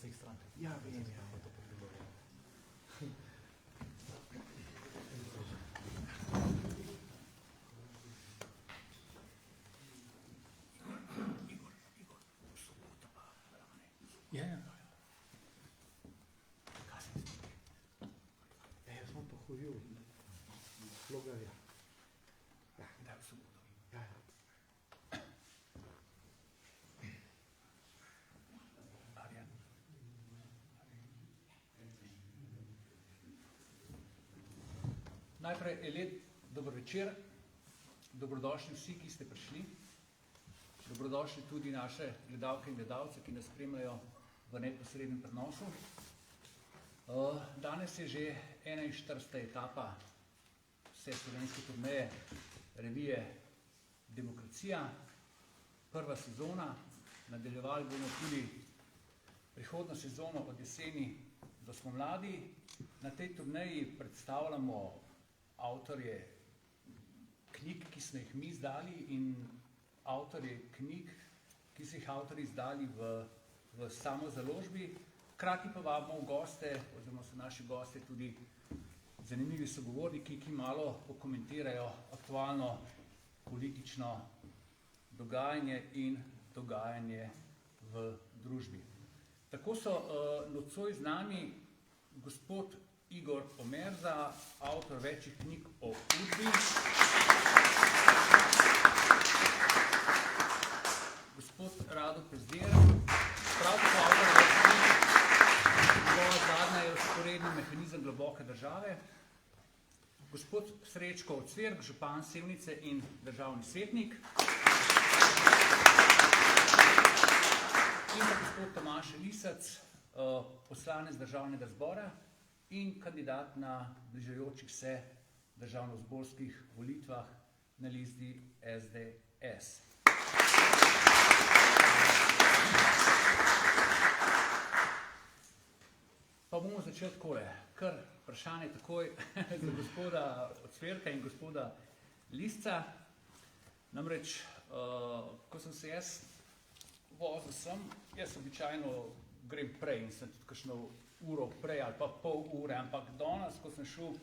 vseh stran. Ja, vem, ja. Ja, ja. Jaz sem pa hodil. Slogarja. Ja, Da, v soboto. ja. Arjan. Najprej lep dober večer, dobrodošli vsi, ki ste prišli. Dobrodošli tudi naše gledalke in gledalce, ki nas spremljajo v neposrednem prenosu. Danes je že 41. etapa vse slovenske turneje revije Demokracija, prva sezona. Nadaljevali bomo tudi prihodno sezono od jeseni do spomladi. Na tej turneji predstavljamo avtorje knjig, ki smo jih mi izdali, in avtorje knjig, ki so jih avtorji izdali v samozaložbi. Hkrati pa vabimo v goste, oziroma so naši goste tudi zanimivi sogovorniki, ki malo pokomentirajo aktualno politično dogajanje in dogajanje v družbi. Tako so nocoj z nami gospod Igor Omerza, avtor večjih knjig o Udbi, gospod Rado Pezdir, prav tako avtor večjih knjig, njegova zadnja je Vzporedni mehanizem globoke države, gospod Srečko Ocvirk, župan Sevnice in državni svetnik, in pa gospod Tomaž Lisac, poslanec Državnega zbora in kandidat na bližajočih se državnozborskih volitvah na listi SDS. Pa bomo začeli takole, kar vprašanje takoj za gospoda Ocvirka in gospoda Lisca. Namreč, ko sem se jaz vozil sem, jaz običajno grem prej in sem tudi kakšno uro prej ali pa pol ure, ampak danes, ko sem šel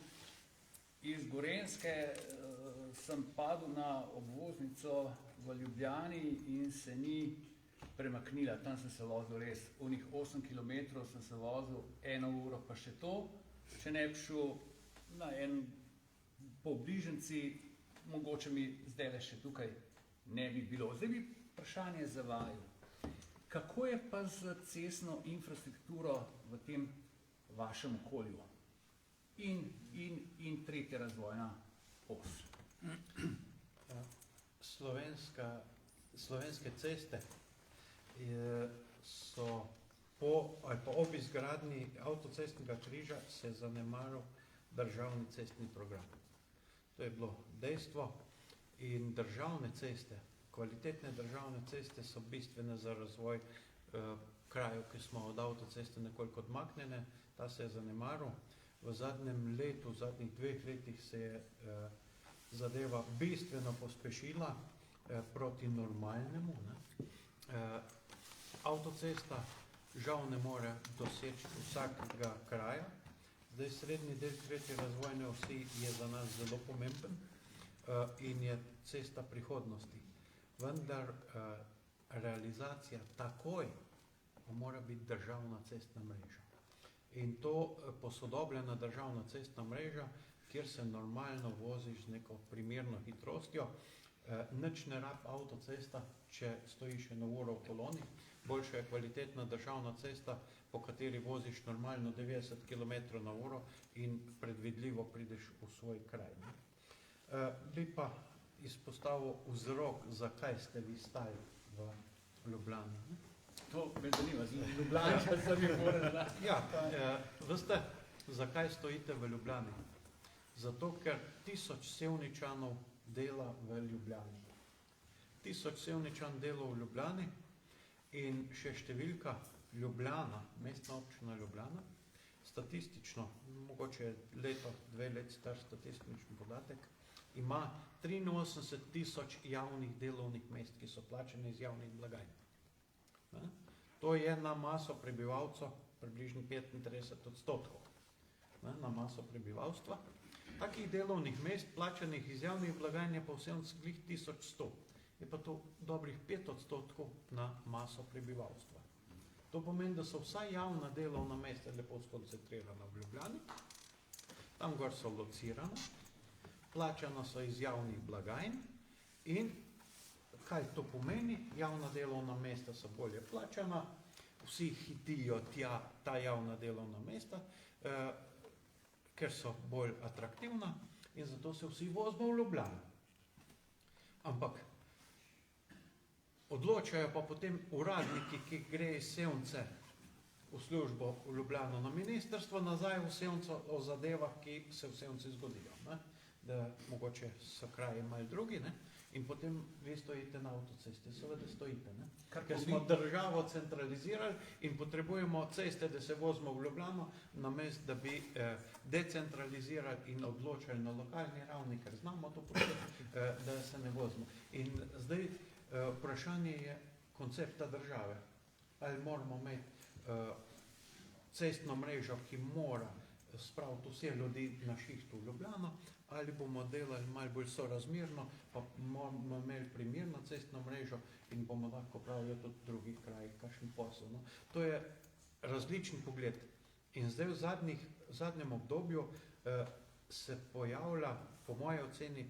iz Gorenjske, sem padel na obvoznico v Ljubljani in se ni premaknila. Tam sem se vozil res, unih 8 kilometrov sem se vozil, 1 uro pa še to. Če ne bi šel na en po bližnjici, mogoče mi zdaj še tukaj ne bi bilo. Zdaj bi vprašanje za vaju. Kako je pa z cestno infrastrukturo v tem vašem okolju? In tretja razvojna os. Slovenske ceste so ob izgradnji avtocestnega križa se zanemaril državni cestni program. To je bilo dejstvo in državne ceste, kvalitetne državne ceste so bistvene za razvoj krajev, ki smo od avtoceste nekoliko odmaknjene, ta se je zanemaril. V zadnjem letu, v zadnjih 2 letih se je zadeva bistveno pospešila proti normalnemu. Avtocesta žal ne more doseči vsakega kraja. Zdaj srednji del 3. razvojne osi je za nas zelo pomemben in je cesta prihodnosti. Vendar realizacija takoj mora biti državna cestna mreža. In to posodobljena državna cestna mreža, kjer se normalno voziš z neko primerno hitrostjo, nič ne rab avtocesta, če stojiš 1 uro v koloni, boljša je kvalitetna državna cesta, po kateri voziš normalno 90 km na uro in predvidljivo prideš v svoj kraj. Bi pa izpostavil vzrok, zakaj ste vi stali v Ljubljani. To me zanima, z Ljubljani, če se mi mora znati. Ja, veste, zakaj stojite v Ljubljani? Zato, ker 1000 Sevničanov dela v Ljubljani. 1000 Sevničan dela v Ljubljani in še številka Ljubljana, mestna občina Ljubljana, statistično, mogoče leto, 2 let star statistični podatek, ima 83 000 javnih delovnih mest, ki so plačene iz javnih blagajn. To je na maso prebivalcev približno 35%. Na maso prebivalstva. Takih delovnih mest, plačanih iz javnih blagajn je pa v Sevnici glih 1100. Je pa to dobrih 5% na maso prebivalstva. To pomeni, da so vsa javna delovna mesta lepo skoncentrirana v Ljubljani, tam gor so locirana, plačana so iz javnih blagajn in kaj to pomeni? Javna delovna mesta so bolje plačana, vsi hitijo tja ta javna delovna mesta, ker so bolj atraktivna in zato se vsi vozimo v Ljubljano. Ampak odločajo pa potem uradniki, ki gre iz Sevnice v službo v Ljubljano na ministrstvo, nazaj v Sevnico o zadevah, ki se v Sevnici zgodijo. Da mogoče so kraji malo drugi, ne? In potem vi stojite na avtocesti, seveda stojite, ne? Ker smo državo centralizirali in potrebujemo ceste, da se vozimo v Ljubljano, namesto da bi decentralizirali in odločali na lokalni ravni, ker znamo to početi, da se ne vozimo. In zdaj vprašanje je koncepta države. Ali moramo imeti cestno mrežo, ki mora spraviti vse ljudi na šihtu v Ljubljano, ali bomo delali malo bolj sorazmerno, pa bomo imeli primerno cestno mrežo in bomo lahko pravili tudi v drugih krajih kakšen posel. No? To je različen pogled. In zdaj v zadnjem obdobju se pojavlja, po moje oceni,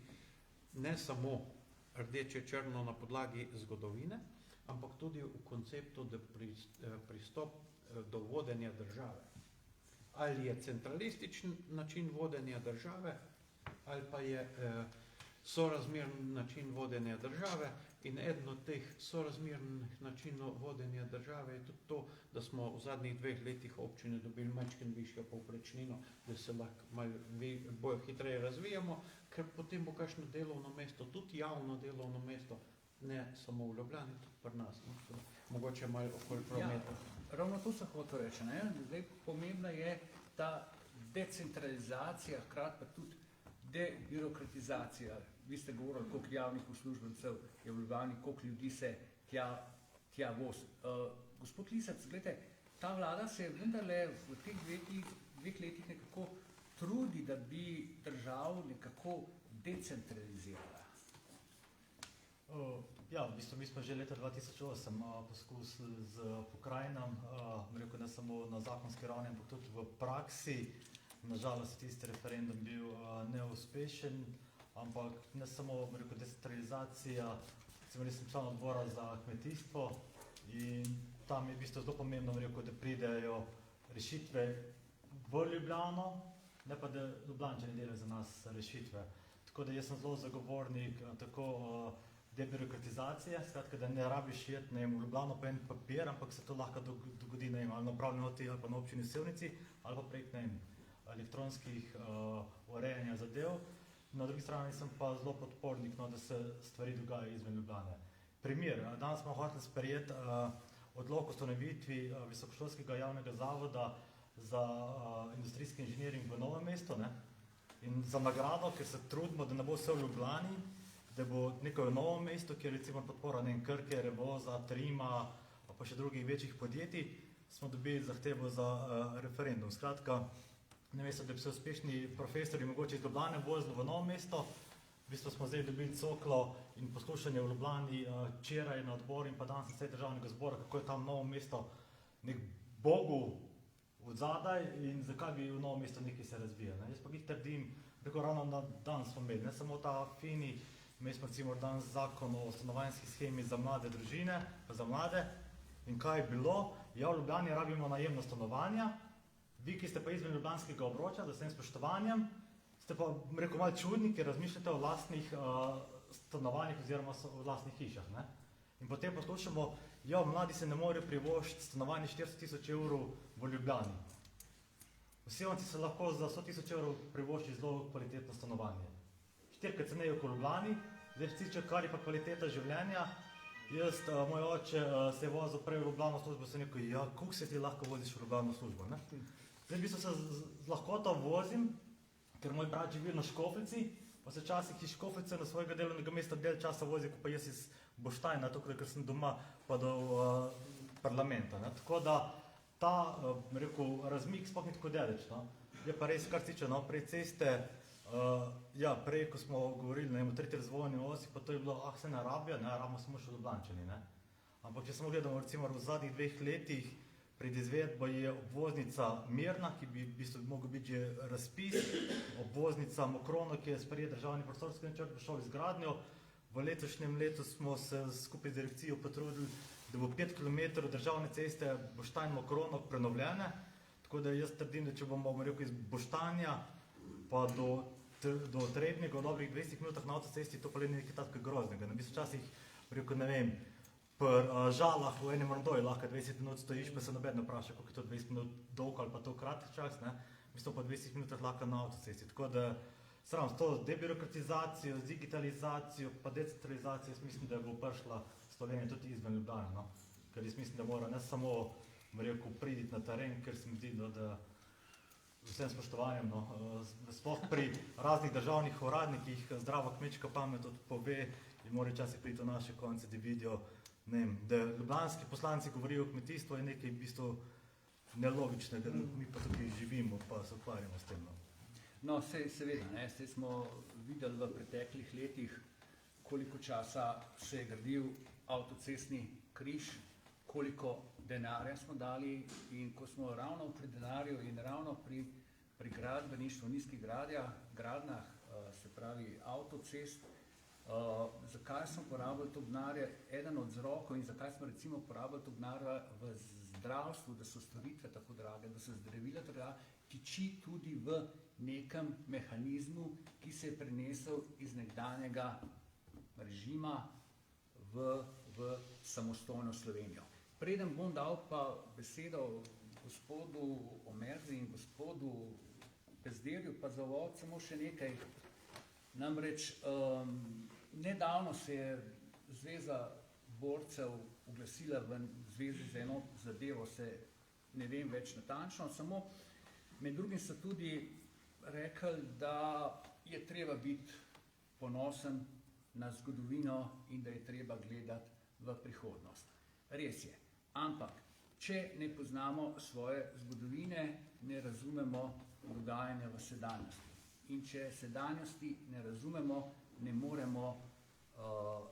ne samo rdeče črno na podlagi zgodovine, ampak tudi v konceptu, da pristop do vodenja države. Ali je centralističen način vodenja države, ali pa je sorazmeren način vodenja države. In eden od teh sorazmernih načinov vodenja države je tudi to, da smo v zadnjih 2 letih občine dobili majčkeno višjo povprečnino, da se lahko malo bolj hitreje razvijamo, ker potem bo kakšno delovno mesto, tudi javno delovno mesto, ne samo v Ljubljani, tudi pri nas. No? Mogoče malo okoli prometa. Ja, ravno to se hoče reči. Ne? Zdaj, pomembna je ta decentralizacija, hkrati pa tudi debirokratizacija. Vi ste govorili, koliko javnih uslužbencev je v Ljubljani, koliko ljudi se tja vozi. Gospod Lisec, gledajte, ta vlada se je vendarle v teh 2 letih nekako trudi, da bi državo nekako decentralizirala. Ja, v bistvu mi smo že leta 2008 poskusili z pokrajinam, rekel, ne samo na zakonski ravni, ampak tudi v praksi. Nažalost je tisti referendum bil neuspešen, ampak ne samo, rekel, decentralizacija, recimo jaz sem član odbora za kmetijstvo in tam je v bistvu zelo pomembno, rekel, da pridejo rešitve v Ljubljano, ne pa da Ljubljančani delajo za nas rešitve. Tako da jaz sem zelo zagovornik tako debirokratizacije, skratka, da ne rabiš iti v Ljubljano po en papir, ampak se to lahko dogodi ali na upravni enoti ali pa na občini Sevnici, ali pa prek elektronskih urejanja zadev. Na drugi strani sem pa zelo podpornik, no, da se stvari dogajajo izven Ljubljane. Primer, danes smo hoteli sprejeti odlok o ustanovitvi visokošolskega javnega zavoda za industrijski inženiring v Novem mestu, ne? In za nagrado, ker se trudimo, da ne bo vse v Ljubljani, da bo neko v Novem mestu, kjer recimo podpora Krke, Revoza, Trima, pa še drugih večjih podjetij, smo dobili zahtevo za referendum. Skratka, namesto da bi se uspešni profesori mogoče iz Ljubljane vozili v Novo mesto, v bistvu smo zdaj dobili coklo in poslušanje v Ljubljani včeraj na odboru in pa danes na seji Državnega zbora, kako je tam Novo mesto nek bogu odzadaj in zakaj bi v Novo mesto nekaj se razvija. Ne? Jaz pa jih trdim, preko ravno na dan smo imeli, ne samo ta fini, imeli smo recimo danes zakon o stanovanjski schemi za mlade družine, pa za mlade. In kaj je bilo? Ja, v Ljubljani rabimo najemno stanovanja, vi, ki ste pa izven ljubljanskega obroča, z vsem spoštovanjem, ste pa, rekel, malo čudni, ker razmišljate o lastnih stanovanjih oziroma o lastnih hišah. Ne? In potem poslušamo, ja, mladi se ne morejo privoščiti stanovanje 400 000 evrov v Ljubljani. V Sevnici se lahko za 100 000 evrov privošči zelo kvalitetno stanovanje. 4-krat ceneje kot v Ljubljani, zdaj tiče, kar je pa kvaliteta življenja. Jaz, moj oče se je vozil prej v Ljubljano službo, se rekel, ja, koliko se ti lahko voziš v Ljubljano službo, ne? Zdaj v bistvu se z lahkoto vozim, ker moj brat živi na Škofljici, pa se včasih iz Škofljice na svojega delovnega mesta del časa vozi, ko pa jaz iz Boštajna, tako ker sem doma, pa do parlamenta. Ne? Tako da ta, rekel, razmik sploh ni tako daleč. No? Je pa res, kar se tiče prej ceste, ja, prej, ko smo govorili o tretji razvojni osi, pa to je bilo, se ne rabijo, ne, rabimo samo še Ljubljančani, ne. Ampak če samo gledamo, recimo, v zadnjih 2 letih pred izvedbo je obvoznica Mirna, ki bi v bistvu mogel biti že razpis, obvoznica Mokrono, ki je sprejet državni prostorski načrt, bo šel izgradnjo. V letošnjem letu smo se skupaj z direkcijo potrudili, da bo 5 km državne ceste Boštanj-Mokrono prenovljene. Tako da jaz trdim, da če bomo rekel iz Boštanja pa do Trebnjega v dobrih 20 minutah na avtocesti, to pa le nekaj tako groznega. Na bistvu včasih, rekel, ne vem, pri Žalah v enem Randoju lahko 20 minut stojiš, pa se noben ne vpraša, koliko je to 20 minut dolg ali pa to kratek čas, ne? Mislim pa 20 minutah lahko na avtocesti. Tako da sram s to debirokratizacijo, z digitalizacijo pa decentralizacijo, jaz mislim, da bo prišla Slovenija tudi izven Ljubljane, no? Ker jaz mislim, da mora ne samo, rekel, priditi na teren, ker se mi zdi, da vsem spoštovanjem, no, sploh pri raznih državnih uradnikih zdrava kmečka pamet odpove in mora časih priti v naše konce, da vidijo, ne vem, da ljubljanski poslanci govorijo o kmetijstvu je nekaj v bistvu nelogičnega, mi pa tukaj živimo, pa se ukvarjamo s tem. No, seveda, ne, saj smo videli v preteklih letih, koliko časa se je gradil avtocestni križ, koliko denarja smo dali in ko smo ravno pri denarju in ravno pri gradbeništvu, nizkih gradnjah, se pravi avtocest, zakaj smo porabili to denarja, eden od vzrokov in zakaj smo recimo porabili to denarja v zdravstvu, da so storitve tako drage, da so zdravila drage, tiči tudi v nekem mehanizmu, ki se je prenesel iz nekdanjega režima v samostojno Slovenijo. Preden bom dal pa besedo gospodu Omerzi in gospodu Pezdirju, pa za uvod samo še nekaj. Namreč nedavno se je Zveza borcev oglasila v zvezi z eno zadevo, se ne vem več natančno, samo med drugim so tudi rekli, da je treba biti ponosen na zgodovino in da je treba gledati v prihodnost. Res je, ampak če ne poznamo svoje zgodovine, ne razumemo dogajanja v sedanjosti. In če sedanjosti ne razumemo, ne moremo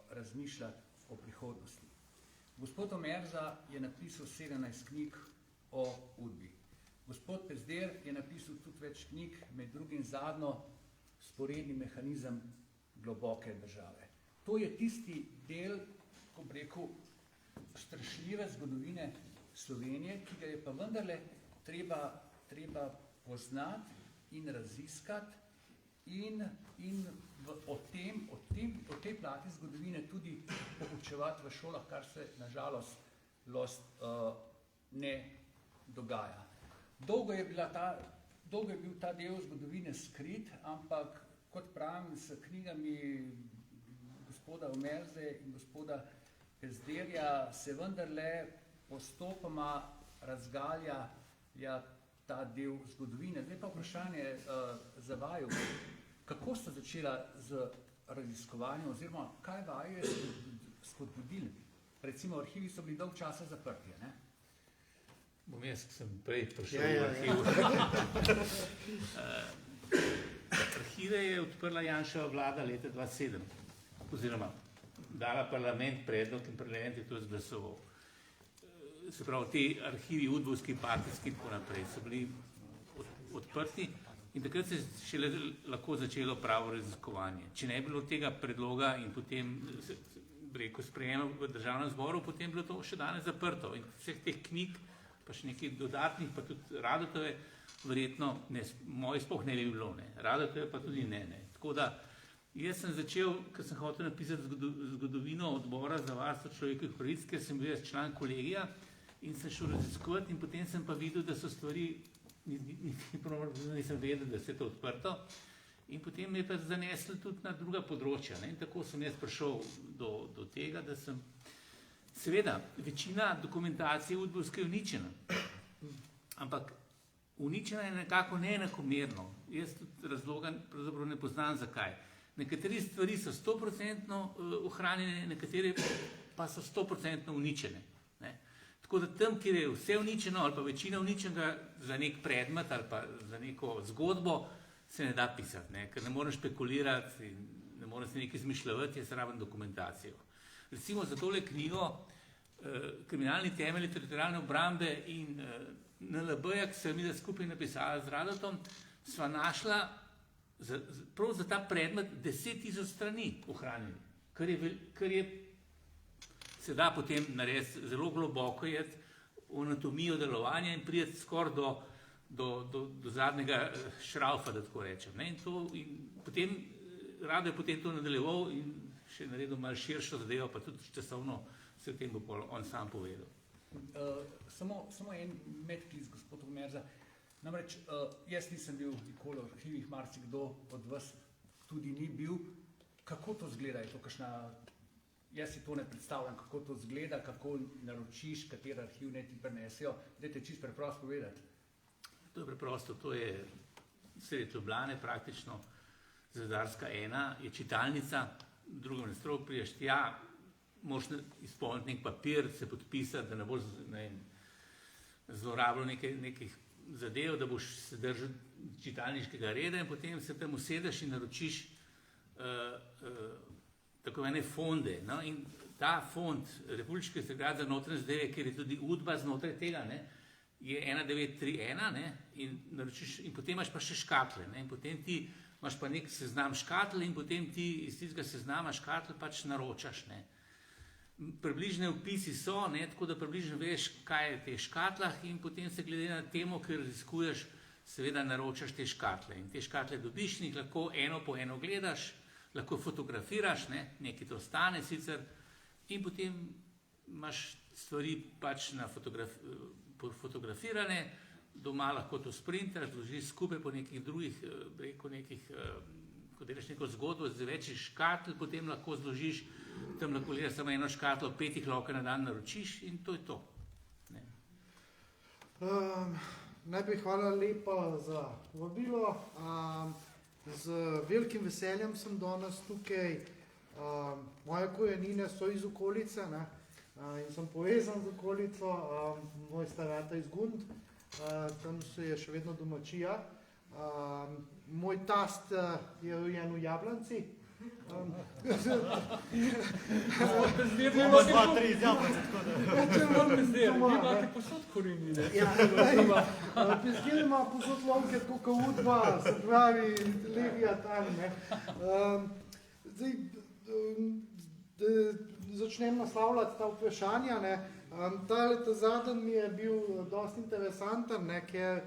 razmišljati o prihodnosti. Gospod Omerza je napisal 17 knjig o Udbi. Gospod Pezdir je napisal tudi več knjig, med drugim zadnjo Sporedni mehanizem globoke države. To je tisti del, ko bi rekel, strašljive zgodovine Slovenije, ki ga je pa vendarle treba poznati in raziskati in o tej plati zgodovine tudi poučevati v šolah, kar se nažalost ne dogaja. Dolgo je bil ta del zgodovine skrit, ampak kot pravim, s knjigami gospoda Omerze in gospoda Pezdirja se vendarle postopoma razgalja ta del zgodovine. Zdaj pa vprašanje za vaju, kako ste začela z raziskovanjem oziroma kaj vaju je spodbudili? Recimo, arhivi so bili dolg časa zaprti, ne? Bom jaz, ki sem prej prišel v arhiv. Arhive je odprla Janševa vlada leta 2007, oziroma dala parlament predlog in parlament je to izglasoval. Se pravi, ti arhivi udbovski, partijski in tako naprej so bili odprti in takrat se je šele lahko začelo pravo raziskovanje. Če ne bi bilo tega predloga in potem rekel sprejema v državnem zboru, potem bilo to še danes zaprto in vseh teh knjig, pa še nekaj dodatnih, pa tudi Radotove, verjetno moje sploh ne bi bilo, ne. Radotove pa tudi ne. Tako da, jaz sem začel, ker sem hotel napisati zgodovino odbora za varstvo človekovih pravic, ker sem bil član kolegija in sem šel raziskovati in potem sem pa videl, da so stvari, nisem vedel, da se je to odprto in potem me je pa zaneslo tudi na druga področja. In tako sem jaz prišel do tega, da sem seveda, večina dokumentacije udbovske je uničena, ampak uničena je nekako neenakomerno. Jaz tudi razloga pravzaprav ne poznam zakaj. Nekatere stvari so 100% ohranjene, nekatere pa so 100% uničene. Tako da tam, kjer je vse uničeno ali pa večina uničenega za nek predmet ali pa za neko zgodbo, se ne da pisati, ne? Ker ne moreš špekulirati, ne moreš se nekaj izmišljati, jaz rabim dokumentacijo. Recimo za tole knjigo Kriminalni temelji teritorialne obrambe in NLB-ja, ki se mi da skupaj napisala z Radotom, sva našla prav za ta predmet 10.000 strani ohranjeni, kar je se da potem narediti zelo globoko jeti v anatomijo delovanja in prijeti skoraj do zadnjega šraufa, da tako rečem. Ne? In potem Rado je potem to nadaljeval in še naredil malo širšo zadevo, pa tudi časovno se o tem bo on sam povedal. Samo en medklic, gospod Omerza. Namreč, jaz nisem bil nikoli v arhivih, marsikdo od vas tudi ni bil. Kako to zgleda? Je to kakšna... Jaz si to ne predstavljam, kako to zgleda, kako naročiš, kateri arhiv ne ti prenesijo. Dajte čisto preprosto povedati. To je preprosto, to je sredi Ljubljane praktično, Zvedarska 1, je čitalnica, v drugem nadstropju priješ tja, moraš izpolniti nek papir, se podpisati, da ne boš zlorabljal nekih zadev, da boš se držal čitalniškega reda in potem se tam usedeš in naročiš tako ene fonde. No? In ta fond Republiški sekretariat za notranje zadeve, kjer je tudi UDBA znotraj tega, ne, je 1931, ne, in naročiš, in potem imaš pa še škatle, ne, in potem ti imaš pa nek seznam škatl in potem ti iz tistega seznama škatl pač naročaš. Ne. Približne vpisi so, ne, tako da približno veš, kaj je v teh škatlah in potem se glede na temo, ker raziskuješ, seveda naročaš te škatle. In te škatle dobiš in jih lahko eno po eno gledaš, lahko fotografiraš, ne, nekaj to stane sicer in potem imaš stvari pač na fotografirane, doma lahko to sprintaš, zložiš skupaj po nekih drugih, ko delaš neko zgodbo z večjih škatl, potem lahko zložiš, tam lahko gledaš samo eno škatlo, 5 jih lahko na dan naročiš in to je to. Ne. Najprej hvala lepa za vabilo. Z velikim veseljem sem danes tukaj. Moje korenine so iz okolice, ne? In sem povezan z okolico, moj starata iz Gund, tam se je še vedno domačija. Moj tast je rojen v Jablanci. Imamo 2-3 iz Jablance, tako da... Če vam ne zdaj, vi imate posod korenine. Pizgir ima posod lomke, tako kot UDBA, se pravi, Levija tam, ne. Zdaj, da začnem naslavljati ta vprašanja, ne. Ta zadnji mi je bil dosti interesanten, ne, ker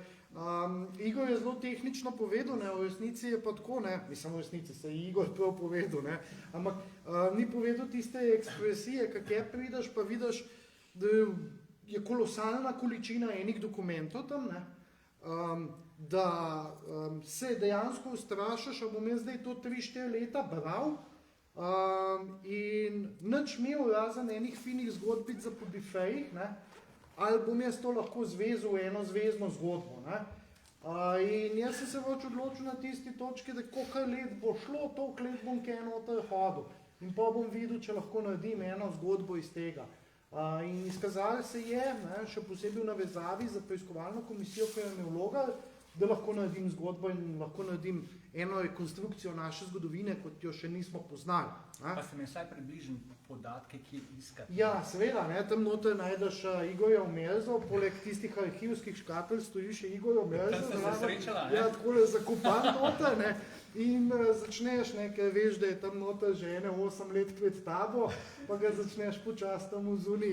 Igor je zelo tehnično povedal, ne, v resnici je pa tako, ne, mislim v resnici se je Igor prav povedal, ne, ampak ni povedal tiste ekspresije, kakje prideš, pa vidiš, da je kolosalna količina enih dokumentov tam, ne, da se dejansko ustrašaš, a bom jaz zdaj to 3-4 leta bral, in nič imel razen enih finih zgodbic za po bifejih, ne, ali bom jaz to lahko zvezal v eno zvezno zgodbo. Ne. In jaz sem se odločil na tisti točki, da koliko let bo šlo, toliko let bom kaj noter hodil. In pa bom videl, če lahko naredim eno zgodbo iz tega. In izkazalo se je, ne, še posebej v navezavi za preiskovalno komisijo, ki je imel Logar, da lahko naredim zgodbo in lahko naredim eno rekonstrukcijo naše zgodovine, kot jo še nismo poznali. Ne? Pa se mi vsaj približen podatke, ki iskate. Ja, seveda, ne, tam noter najdeš Igorja Omerzo, poleg tistih arhivskih škatelj stoji še Igorja Omerzo. Tam ste se srečala, ne? Ja, takole zakopan noter, ne, in začneš, ne, ker veš, da je tam noter že 8 let pred tabo, pa ga začneš počasi tam v zuni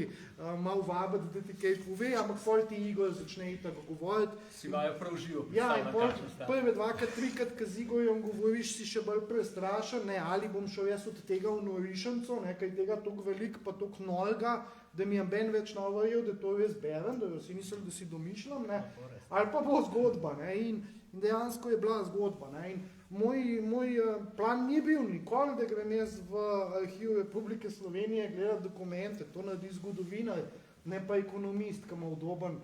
malo vabiti, da ti kaj pove, ampak pol ti Igor začne itak govoriti. Si vajo prav živo. Ja, in pol prve 2-3, ko z Igorjem govoriš, si še bolj prestrašen, ne, ali bom šel jaz od tega v norišenco, ne, kaj tega toliko veliko pa toliko nolga, da mi je ben več novoril, da to res berem, da si mislil, da si domišljam, ne, ali pa bo zgodba, ne, in dejansko je bila zgodba, ne, in moj plan ni bil nikoli, da grem jaz v arhiv Republike Slovenije gledati dokumente, to naredi zgodovinar, ne pa ekonomist, ki ima udoben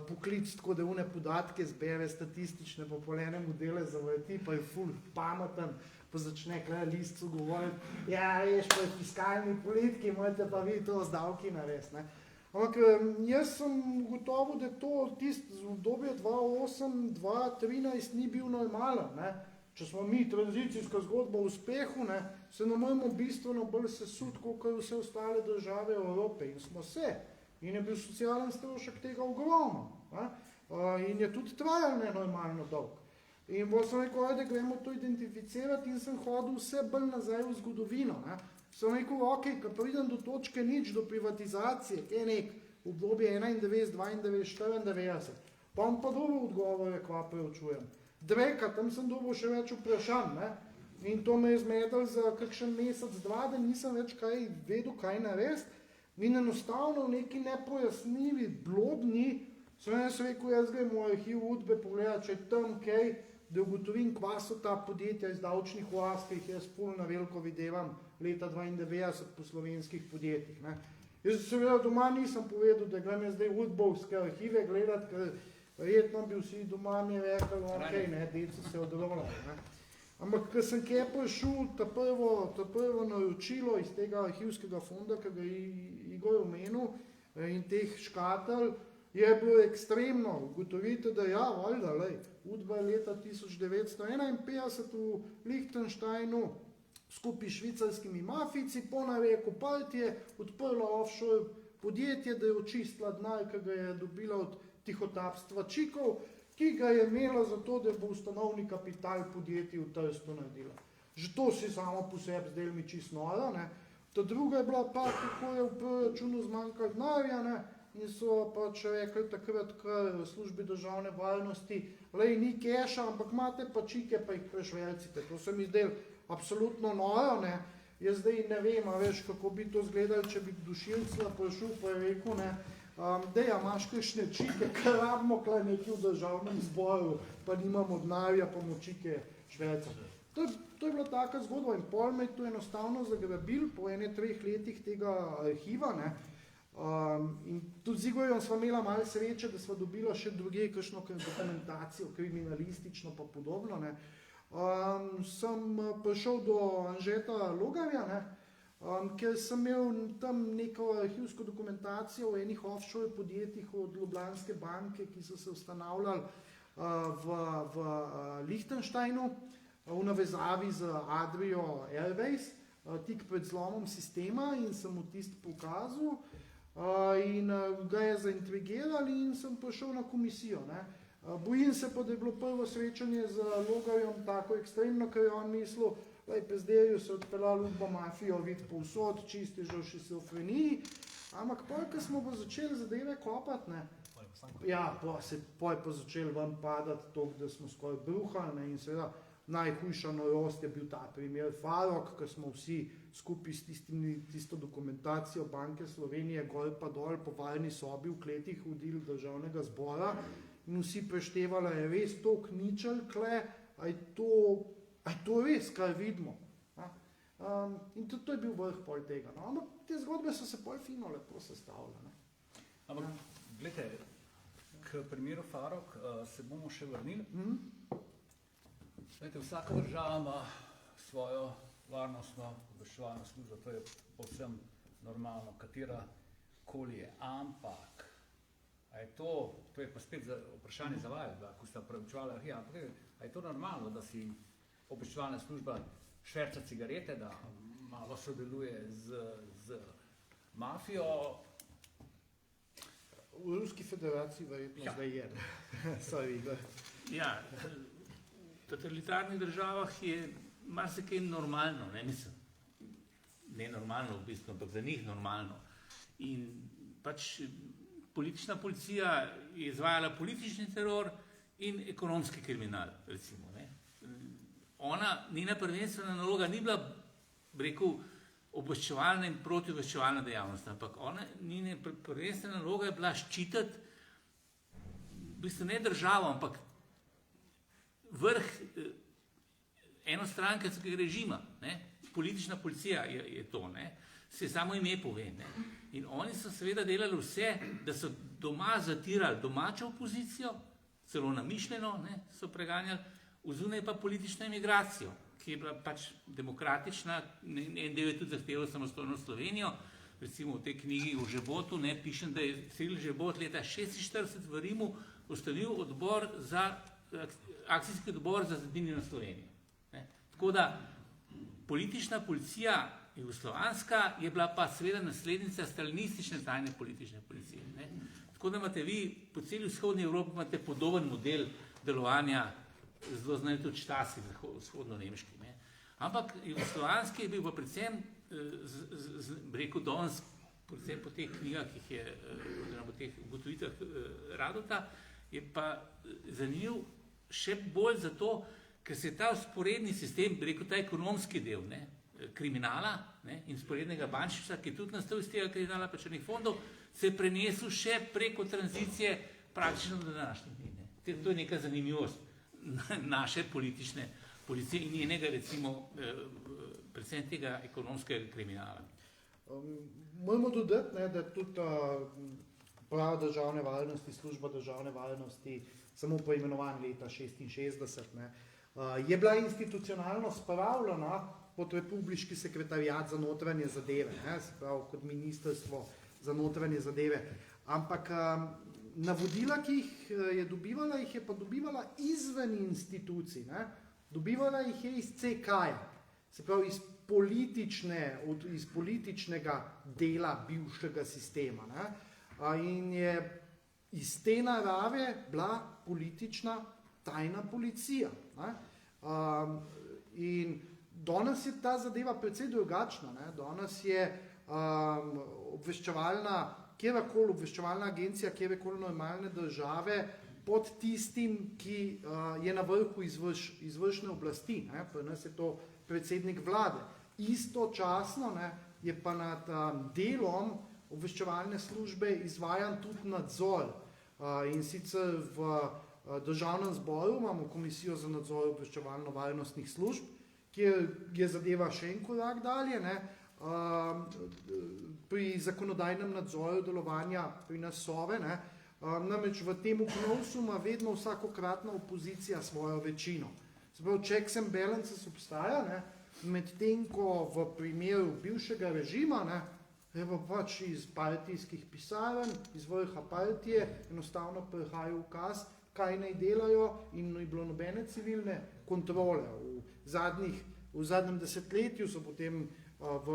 poklic, tako da une podatke zbere statistične, pa polene modele zavrti, pa je ful pameten, pa začne kaj listcu govoriti, ja, veš, pa fiskalni politiki, morate pa vi to z davki narediti, ne. Ampak jaz sem ugotovil, da to tisto z obdobje 2008-2013 ni bil normalen. Ne? Če smo mi tranzicijska zgodba o uspehu, ne, se ne moremo bistveno bolj sesut, kot vse ostale države Evrope. In smo se. In je bil socialen strošek tega ogromen. In je tudi trajal nenormalno dolg. In bolj sem rekel, da gremo to identificirati in sem hodil vse bolj nazaj v zgodovino. Ne. Sem rekel, ok, ko pridem do točke nič, do privatizacije, ki je nek v obdobje 91, 92, 94, pa vam pa dobil odgovore, kva preučujem. Dreka, tam sem dobil še več vprašanj, ne? In to me je zmedel za kakšen mesec, dva, da nisem več vedel, kaj narediti. In enostavno v neki nepojasnivi blodni, sem jaz rekel, jaz grem v arhiv Udbe pogledati, če je tam kaj, da ugotovim, kva so ta podjetja iz davčnih oaz, ki jih jaz polno veliko videvam leta 92 po slovenskih podjetjih. Ne? Jaz seveda doma nisem povedal, da grem jaz zdaj udbovske arhive gledati, ker verjetno bi vsi doma mi rekli, ok, ne, deci se odrovali. Ampak, ko sem kje prišel, ta prvo naročilo iz tega arhivskega fonda, ki ga je Igor omenil, in teh škatel, je bilo ekstremno. Ugotovite, da ja, valjda, Udba je leta 1951 v Lichtensteinu skupaj s švicarskimi mafijci po nareku partije odprla offshore podjetje, da je očistila denar, ki ga je dobila od tihotapstva čikov, ki ga je imela zato, da bo ustanovni kapital podjetij v Trstu naredila. Že to si samo po sebi zdaj mi čisto nora, ne. Ta druga je bila pa, kako je v proračunu zmanjkalo denarja, ne, in so pač rekli takrat, kar v službi državne varnosti, ni keša, ampak imate pa čike, pa jih prešvercite. To se mi zdaj absolutno noro, ne. Jaz zdaj ne vem, a veš, kako bi to izgledalo, če bi dušilcla prišel, pa je rekel, ne, dej, a imaš kakšne čike, ker rabimo kle nekaj v državnem zboru, pa nimamo denarja, pa mu čike švercati. To je bila taka zgodba in pol me je to enostavno zagrabil po 3 letih tega arhiva, ne. In tudi z Igorjem sva imela malo sreče, da sva dobila še druge kakšno dokumentacijo, kriminalistično pa podobno, ne. Sem prišel do Anžeta Logarja, ne, ker sem imel tam neko arhivsko dokumentacijo v enih offshore podjetjih od Ljubljanske banke, ki so se ustanavljali v Lichtensteinu, v navezavi z Adrio Airways, tik pred zlomom sistema, in sem mu tisto pokazal in ga je zaintrigirali in sem prišel na komisijo. Ne. Bojim se pa, da je bilo prvo srečanje z Logarjem tako ekstremno, ker je on mislil, Pezderju se odpeljali Udba mafijo vid povsod, čisti že v šizofreniji, ampak pol, ko smo pa začeli zadeve kopati, ne, ja, pol pa začeli ven padati to, da smo skoraj bruhali, ne, in seveda najhujša norost je bil ta primer Farok, ker smo vsi skupaj s tisto dokumentacijo Banke Slovenije gor pa dol po varni sobi v kletih hodili državnega zbora in vsi preštevali, je res to kničel kle, a je to res, kar vidimo. In tudi to je bil vrh pol tega. No? Ampak te zgodbe so se pol fino lepo sestavljene. Ampak, gledajte, k primeru Farok se bomo še vrnili. Gledajte, vsaka država ima svojo varnostno obveščevalno službo, to je povsem normalno, katera koli je. Ampak, a je to je pa spet vprašanje za vaju, ko sta preučevala arhiv, ampak a je to normalno, da si obveščevalna služba šverca cigarete, da malo sodeluje z mafijo? V Ruski federaciji verjetno zdaj je. Sorry, da. Ja, v totalitarnih državah je marsikaj normalno, ne mislim. Ne normalno v bistvu, ampak za njih normalno. In pač politična policija je izvajala politični teror in ekonomski kriminal, recimo. Ne. Njena prvenstvena naloga ni bila, rekel, obveščevalna in protiobveščevalna dejavnost, ampak njena prvenstvena naloga je bila ščititi, v bistvu ne državo, ampak vrh enostrankarskega režima, ne? Politična policija je to, ne? Se samo ime pove. Ne? In oni so seveda delali vse, da so doma zatirali domačo opozicijo, celo namišljeno, ne? So preganjali, vzunaj pa politično emigracijo, ki je bila pač demokratična, en del je tudi zahteval samostojno Slovenijo, recimo v tej knjigi o Žebotu, ne, pišem, da je Ciril Žebot leta 1946 v Rimu ustanovil akcijski odbor za zedinjeno Slovenijo. Ne. Tako da politična policija jugoslovanska je bila pa seveda naslednica stalinistične tajne politične policije. Ne. Tako da imate vi po celi vzhodni Evropi imate podoben model delovanja, zelo znajo tudi Štasi, vzhodno-nemški. Ne. Ampak jugoslovanski je bil pa predvsem, rekel danes, predvsem po teh knjigah, ki jih je, oziroma po teh ugotovitvah Radota, je pa zanimiv še bolj zato, ker se je ta vzporedni sistem, rekel ta ekonomski del, ne, kriminala, ne, in vzporednega bančništva, ki je tudi nastal iz tega kriminala plačanih fondov, se je prenesel še preko tranzicije praktično do današnjih dni. To je neka zanimivost naše politične policije in njenega, recimo, predvsem tega ekonomskega kriminala. Moramo dodati, ne, da tudi prava državne varnosti, služba državne varnosti, samo poimenovan leta 1966, ne, je bila institucionalno spravljena pod Republiški sekretariat za notranje zadeve, ne, se pravi kot ministrstvo za notranje zadeve. Ampak navodila, ki jih je dobivala, jih je pa dobivala izven institucij. Ne. Dobivala jih je iz CK-ja, se pravi iz političnega dela bivšega sistema. Ne. In je iz te narave bila politična tajna policija. Ne. In danes je ta zadeva precej drugačna. Ne. Danes je kjerkoli obveščevalna agencija, kjerkoli normalne države pod tistim, ki je na vrhu izvršne oblasti. Ne. Pri nas je to predsednik vlade. Istočasno, ne, je pa nad delom obveščevalne službe izvajan tudi nadzor. In sicer v Državnem zboru imamo komisijo za nadzor obveščevalno-varnostnih služb, kjer je zadeva še en korak dalje. Ne. Pri zakonodajnem nadzoru delovanja pri nas Sove, ne, namreč v tem KNOVS-u ima vedno vsakokratna opozicija svojo večino. Se pravi, checks and balances obstaja, ne, medtem ko v primeru bivšega režima, ne, je pa pač iz partijskih pisarn, iz vrha partije, enostavno prihaja ukaz, kaj naj delajo in ni bilo nobene civilne kontrole. V zadnjem desetletju so potem v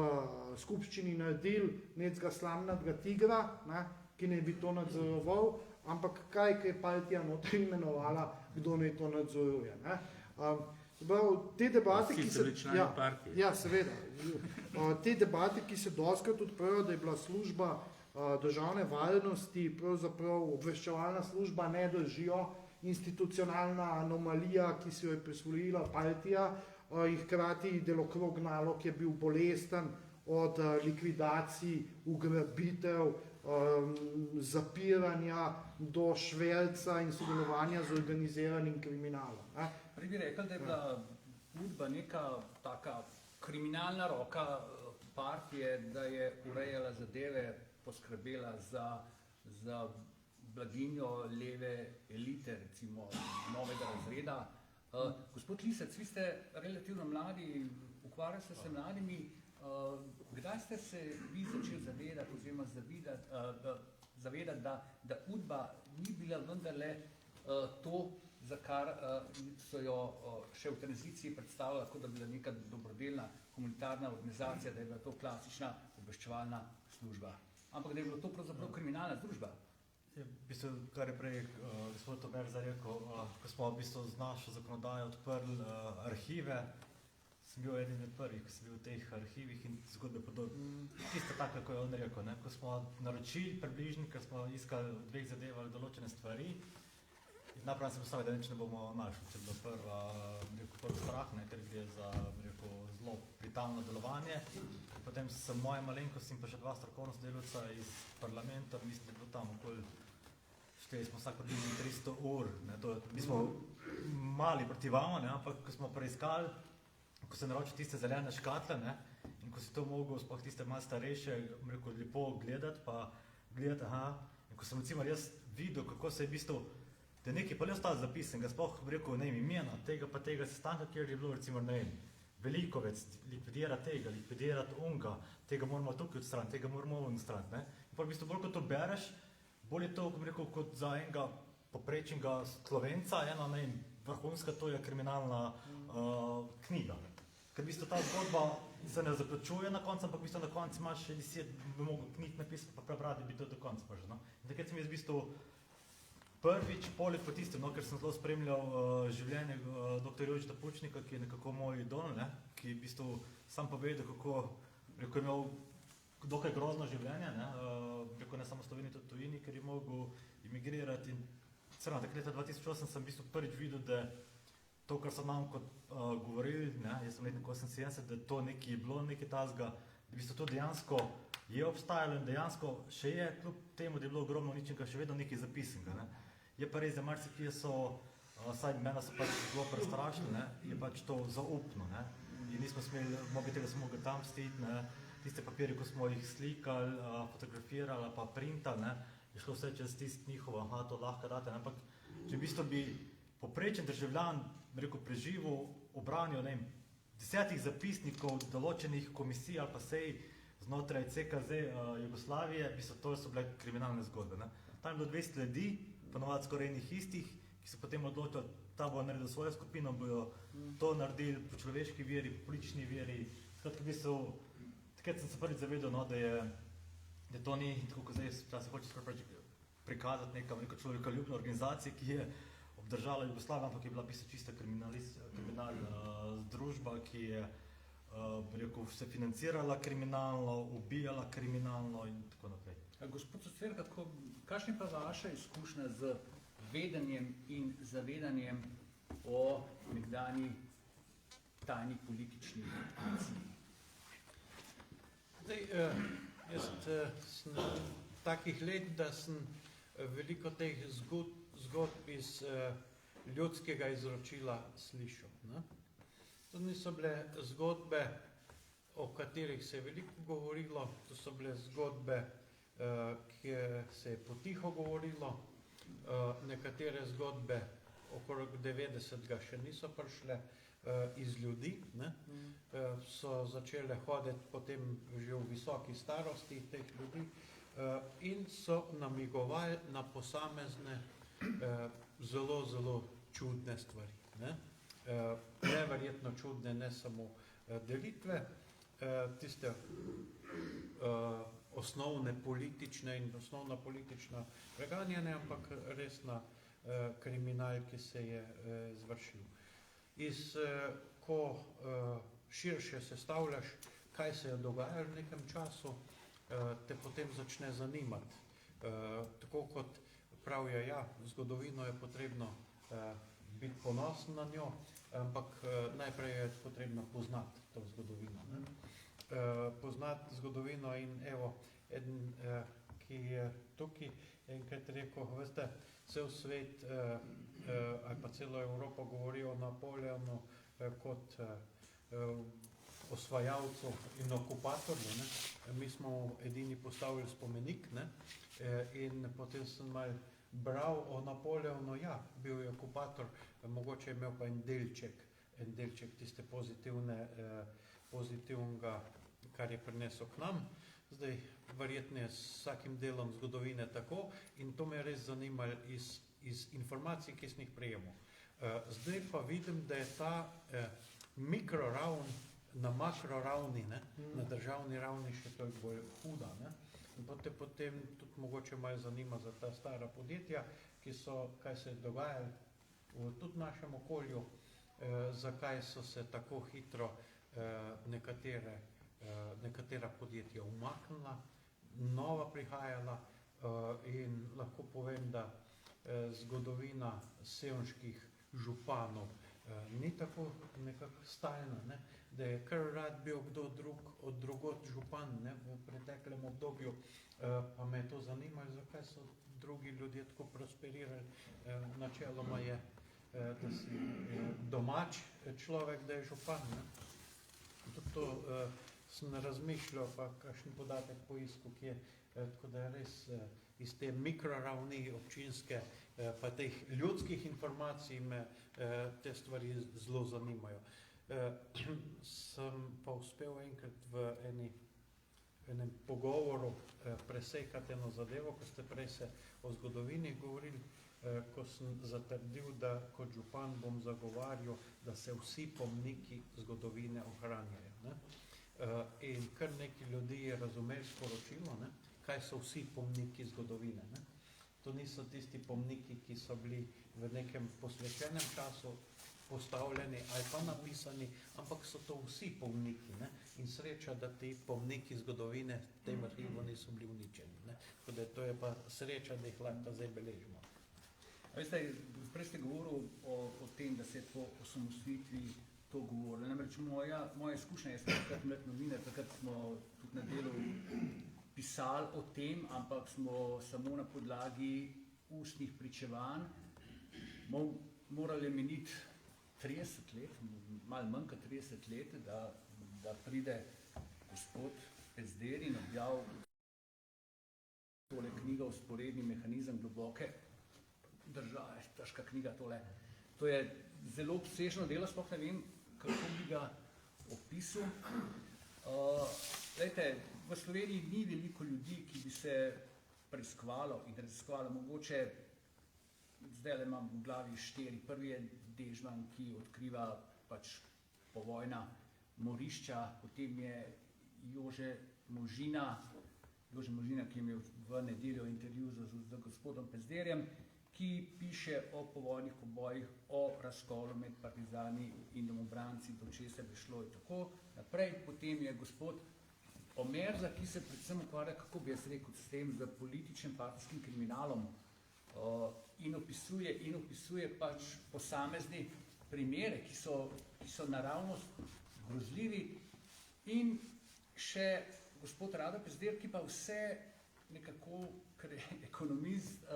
skupščini naredili nekega slamnatega tigra, ne, ki naj bi to nadzoroval, ampak kaj je partija notri imenovala, kdo naj to nadzoruje. Ne. Te debate, ki se... Ja, seveda. Te debate, ki se dostikrat odprejo, da je bila služba državne varnosti, pravzaprav obveščevalna služba, ne držijo, institucionalna anomalija, ki si jo je prisvojila partija, in hkrati delokrog nalog je bil bolesten od likvidacij, ugrabitev, zapiranja do šverca in sodelovanja z organiziranim kriminalom. Prej bi rekel, da je bila UDBA neka taka kriminalna roka partije, da je urejala zadeve, poskrbela za blaginjo leve elite, recimo novega razreda. Gospod Lisec, vi ste relativno mladi, ukvarjate se mladimi. Kdaj ste se vi začeli zavedati oziroma zavedati, da UDBA ni bila vendarle to, za kar so jo še v tranziciji predstavljala, kot da bi bila neka dobrodelna humanitarna organizacija, da je bila to klasična obveščevalna služba. Ampak da je bilo to pravzaprav kriminalna družba. V bistvu, kar je prej gospod Tomer zarekel, ko smo v bistvu z našo zakonodajo odprli arhive, sem bil eden od prvih, ko sem bil v teh arhivih in zgodbe podobne. Tisto tako, ko je on rekel, ne? Ko smo naročili približno, ker smo iskali v dveh zadevali določene stvari, in napravno sem postavil, da nič ne bomo našli, če je bilo prvi strah, ne? Ker je za zelo pritalno delovanje. Potem sem moje malenkost in pa še dva strokovna sodelavca iz parlamenta, mislim, da je bilo tam okoli, šteli smo vsak približno 300 ur, ne? Mi smo mali proti vama, ne? Ampak ko smo preiskali, ko se naročil tiste zelene škatle, ne, in ko si to mogel, sploh tiste malo starejše, rekel, lepo gledati, pa gledati, in ko sem recimo jaz videl, kako se je v bistvu, da je nekaj pa le ostalo zapisan, ga sploh rekel, ne vem, imena, tega pa tega sestanka, kjer je bilo recimo, ne vem, veliko več, likvidirati tega, likvidirati onga, tega moramo tukaj odstraniti, tega moramo odstraniti. Ne? In pa v bistvu bolj, kot to bereš, bolj je to, rekel, kot za enega poprečnega Slovenca, ena vrhunska, to je kriminalna knjiga. Ker v bistvu ta zgodba se ne zaključuje na koncu, ampak v bistvu na koncu imaš še 10, bi mogel knjig napisati, pa prebrati, da bi to do konca prišel. No? In takrat sem jaz v bistvu prvič, poleg po tistem, no, ker sem zelo spremljal življenje dr. Jožeta Pučnika, ki je nekako moj idol, ne? Ki je v bistvu sam povedal, kako je imel dokaj grozno življenje, ne samo v Sloveniji, tudi v tujini, ker je mogel imigrirati. In celo takrat leta 2008 sem v bistvu prvič videl, da to, kar so nam kot govorili, ne, jaz sem letnik 78, da to nekaj je bilo, nekaj tazga, da v bistvu to dejansko je obstajalo in dejansko še je, kljub temu, da je bilo ogromno ničenega, še vedno nekaj zapisanega. Ne. Je pa res, da marsikje so, saj mene so pač zelo prestrašili, ne, je pač to zaupno. Ne. In nismo smeli, mobitele smo mogli tam stiti, ne, tiste papirje, ko smo jih slikali, fotografirali, pa printali, ne, je šlo vse čez tist njihovo, to lahko date, ne, ampak če v bistvu bi poprečen državljan, rekel, preživel, obranil, ne vem, 10 zapisnikov določenih komisij ali pa sej znotraj CKZ Jugoslavije, v bistvu to so bile kriminalne zgodbe. Ne. Tam je bilo 200 ljudi, ponovadi skoraj enih istih, ki so potem odločili, ta bo naredil svojo skupino, bojo to naredili po človeški veri, po politični veri. Skratka, v bistvu, takrat sem se prvič zavedal, no, da to ni, tako kot zdaj se hoče skoraj prikazati neko človekoljubno organizacijo, ki je obdržala Jugoslavijo, ampak je bila v bistvu čista kriminalna družba, ki je rekel, se financirala kriminalno, ubijala kriminalno in tako naprej. Gospod Socer, kakšna pa vaša izkušnja z vedenjem in zavedanjem o nekdanji tajni politični akciji? Zdaj, jaz sem takih let, da sem veliko teh zgodb iz ljudskega izročila slišal. Ne? To niso bile zgodbe, o katerih se je veliko govorilo, to so bile zgodbe, kjer se je potiho govorilo, nekatere zgodbe okrog 90-ga še niso prišle iz ljudi, ne? So začele hoditi potem že v visoki starosti teh ljudi in so namigovali na posamezne zelo, zelo čudne stvari. Ne? Neverjetno čudne, ne samo delitve, tiste osnovne politične in osnovna politična preganjanja, ampak resna kriminal, ki se je zvršil. Ko širše sestavljaš, kaj se je dogajalo v nekem času, te potem začne zanimati. Tako kot pravijo, ja, zgodovino je potrebno biti ponosen na njo, ampak najprej je potrebno poznati to zgodovino. Ne? Poznati zgodovino in evo, eden, ki je tukaj enkrat rekel, veste, cel svet ali pa celo Evropo govori o Napoleonu kot osvajalcu in okupatorju. Ne? Mi smo edini postavili spomenik, ne? In potem sem malo bral o Napoleonu, ja, bil je okupator, mogoče je imel pa en delček tiste pozitivnega, kar je prinesel k nam. Zdaj, verjetno je s vsakim delom zgodovine tako in to me je res zanimalo iz informacij, ki sem jih prejemal. Zdaj pa vidim, da je ta mikroravn na makroravni, ne, na državni ravni še toliko bolj huda. Ne. In potem tudi mogoče malo zanima za ta stara podjetja, kaj se je dogajalo v tudi našem okolju, zakaj so se tako hitro nekatera podjetja umaknila, nova prihajala in lahko povem, da zgodovina sevniških županov ni tako nekako stalna, ne? Da je kar rad bil kdo drug od drugot župan, ne? V preteklem obdobju, pa me je to zanimalo, zakaj so drugi ljudje tako prosperirali. Načeloma je, da si domač človek, da je župan. Ne? Tudi to sem razmišljal, pa kakšen podatek poiskal, ki je, tako da je res iz te mikroravni občinske, pa teh ljudskih informacij me te stvari zelo zanimajo. Sem pa uspel enkrat v enem pogovoru presekati eno zadevo, ko ste prej se o zgodovini govorili, ko sem zatrdil, da kot župan bom zagovarjal, da se vsi pomniki zgodovine ohranjajo. Ne? In kar nekaj ljudi je razumeli sporočilo, ne? Kaj so vsi pomniki zgodovine. Ne? To niso tisti pomniki, ki so bili v nekem posvečenem času postavljeni ali pa napisani, ampak so to vsi pomniki. Ne? In sreča, da ti pomniki zgodovine v tem arhivu niso bili uničeni. Ne? Tako da to je pa sreča, da jih lahko zdaj beležimo. A veste, prej ste govoril o tem, da se je po osamosvojitvi to govorilo. Namreč moja izkušnja, jaz sem takrat mlad novinar, takrat smo tudi na delu pisali o tem, ampak smo samo na podlagi ustnih pričevanj morali meniti 30 let, malo manj kot 30 let, da pride gospod Pezder in objav tole knjigo Vzporedni mehanizem globoke države, težka knjiga tole. To je zelo obsežno delo, sploh ne vem, kako bi ga opisal. Glejte, v Sloveniji ni veliko ljudi, ki bi se preiskovalo in raziskovalo. Mogoče, zdaj le imam v glavi 4. Prvi je Dežman, ki odkriva pač povojna morišča, potem je Jože Možina, ki je imel v nedeljo intervju z gospodom Pezderjem, ki piše o povojnih pobojih, o razkolu med partizani in domobranci, do česar bi šlo in tako naprej. Potem je gospod Omerza, ki se predvsem ukvarja, kako bi jaz rekel, s tem, z političnim partijskim kriminalom in opisuje pač posamezni primere, ki so naravnost grozljivi, in še gospod Rado Pezder, ki pa vse nekako, ker je ekonomist,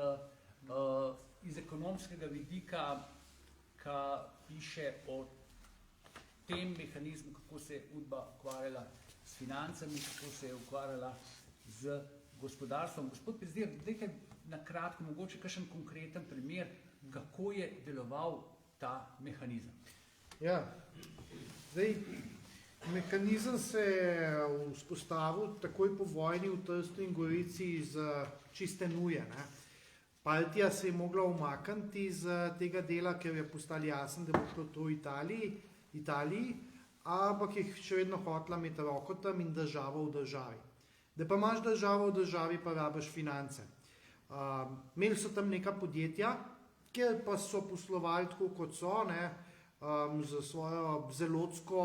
iz ekonomskega vidika, ki piše o tem mehanizmu, kako se je Udba ukvarjala s financami, kako se je ukvarjala z gospodarstvom. Gospod Pezder, nekaj na kratko, mogoče kakšen konkreten primer, kako je deloval ta mehanizem. Ja, zdaj, mehanizem se je vzpostavil takoj po vojni v Trstu in Gorici iz čiste nuje. Ne? Baltija se je mogla umakniti iz tega dela, ker je postalo jasno, da bo šlo to Italiji, ampak je še vedno hotela imeti roko tam in državo v državi. Da pa imaš državo v državi, pa rabiš finance. Imeli so tam neka podjetja, kjer pa so poslovali tako, kot so, ne, za svojo zelotsko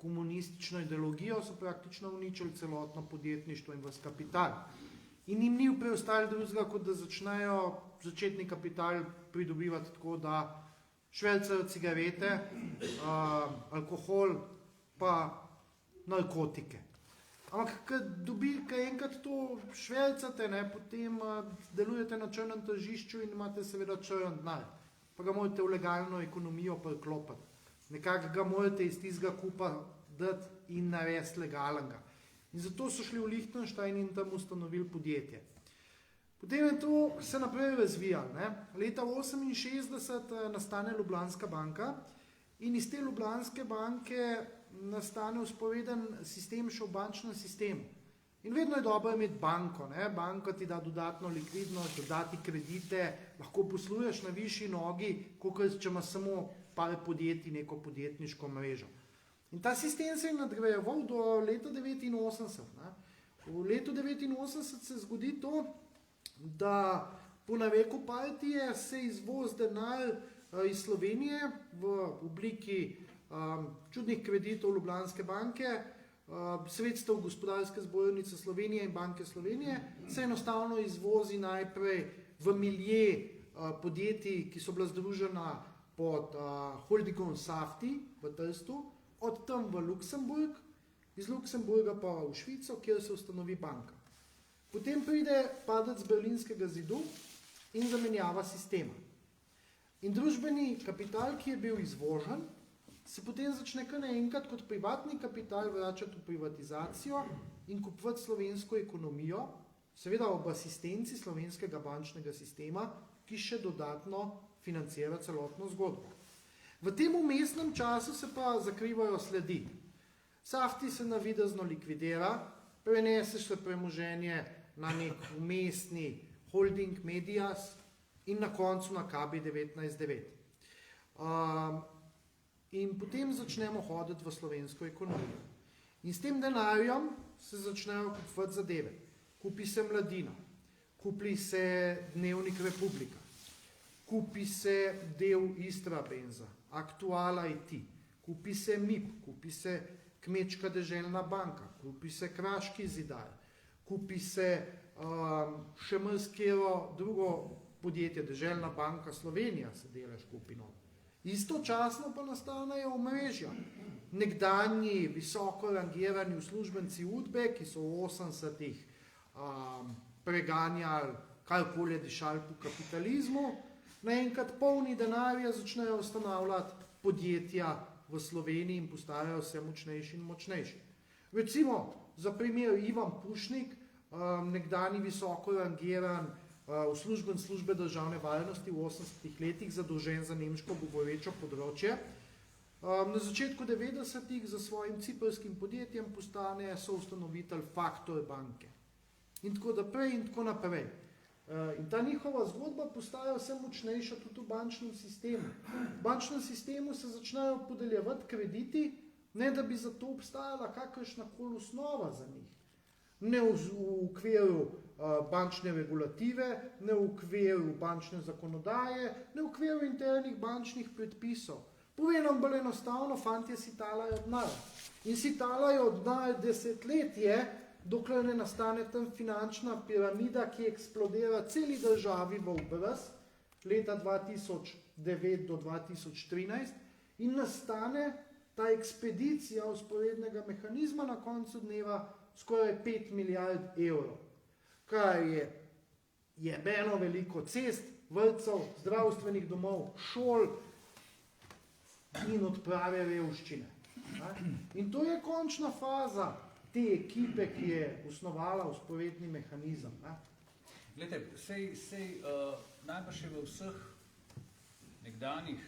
komunistično ideologijo so praktično uničili celotno podjetništvo in ves kapital. In jim ni preostalo drugega, kot da začnejo začetni kapital pridobivati tako, da švercajo cigarete, alkohol pa narkotike. Ampak, ko enkrat to švercate, ne, potem delujete na črnem tržišču in imate seveda črn denar. Pa ga morate v legalno ekonomijo priklopiti. Nekako ga morate iz tistega kupa dati in narediti legalnega. In zato so šli v Liechtenstein in tam ustanovili podjetje. Potem je to se naprej razvijalo. Ne. Leta 1968 nastane Ljubljanska banka in iz te Ljubljanske banke nastane vzporeden sistem še v bančnem sistemu. In vedno je dobro imeti banko. Ne. Banka ti da dodatno likvidnost, dodati kredite, lahko posluješ na višji nogi, kot če imaš samo par podjetij, neko podjetniško mrežo. In ta sistem se je nadgrajeval do leta 1989. Ne. V letu 1989 se zgodi to, da po nareku partije se izvoz denar iz Slovenije v obliki čudnih kreditov Ljubljanske banke, sredstev Gospodarske zbornice Slovenije in Banke Slovenije, se enostavno izvozi najprej v milje podjetij, ki so bila združena pod holdingom Safti v Trstu, od tam v Luksemburg, iz Luksemburga pa v Švico, kjer se ustanovi banka. Potem pride padec Berlinskega zidu in zamenjava sistema. In družbeni kapital, ki je bil izvožen, se potem začne kar naenkrat kot privatni kapital vračati v privatizacijo in kupovati slovensko ekonomijo, seveda ob asistenci slovenskega bančnega sistema, ki še dodatno financira celotno zgodbo. V tem umestnem času se pa zakrivajo sledi. Safti se navidezno likvidira, prenese se premoženje na nek umestni holding Medias in na koncu na KB 19.9. In potem začnemo hoditi v slovensko ekonomijo. In s tem denarjem se začnejo kupovati zadeve. Kupi se Mladina, kupi se Dnevnik Republika, kupi se del Istrabenza, Aktuala IT, kupi se MIP, kupi se Kmečka deželna banka, kupi se Kraški zidar, kupi se še marsikero drugo podjetje, Deželna banka Slovenija se delež kupi novo. Istočasno pa nastanejo omrežja. Nekdanji visoko rangirani uslužbenci UDBE, ki so v 80-ih preganjali karkoli dišali po kapitalizmu, naenkrat polni denarja začnejo ustanavljati podjetja v Sloveniji in postajajo vse močnejši in močnejši. Recimo, za primer Ivan Pušnik, nekdanji visoko rangiran uslužben službe državne varnosti v 80-ih letih, zadolžen za nemško govorečo področje. Na začetku 90-ih za svojim ciprskim podjetjem postane soustanovitelj Faktor banke. In tako naprej in tako naprej. In ta njihova zgodba postaja vse močnejša tudi v bančnem sistemu. V bančnem sistemu se začnejo podeljevati krediti, ne da bi za to obstajala kakršnakoli osnova za njih. Ne v okviru bančne regulative, ne v okviru bančne zakonodaje, ne v okviru internih bančnih predpisov. Povem nam bolj enostavno, fantje si talajo denar. In si talajo denar desetletje, dokler ne nastane tam finančna piramida, ki eksplodira celi državi v obraz leta 2009 do 2013 in nastane ta ekspedicija usporednega mehanizma na koncu dneva skoraj 5 milijard evrov, kar je jebeno veliko cest, vrtcev, zdravstvenih domov, šol in odprave revščine. In to je končna faza te ekipe, ki je osnovala usporedni mehanizem. Glejte, najbrž je v vseh nekdanjih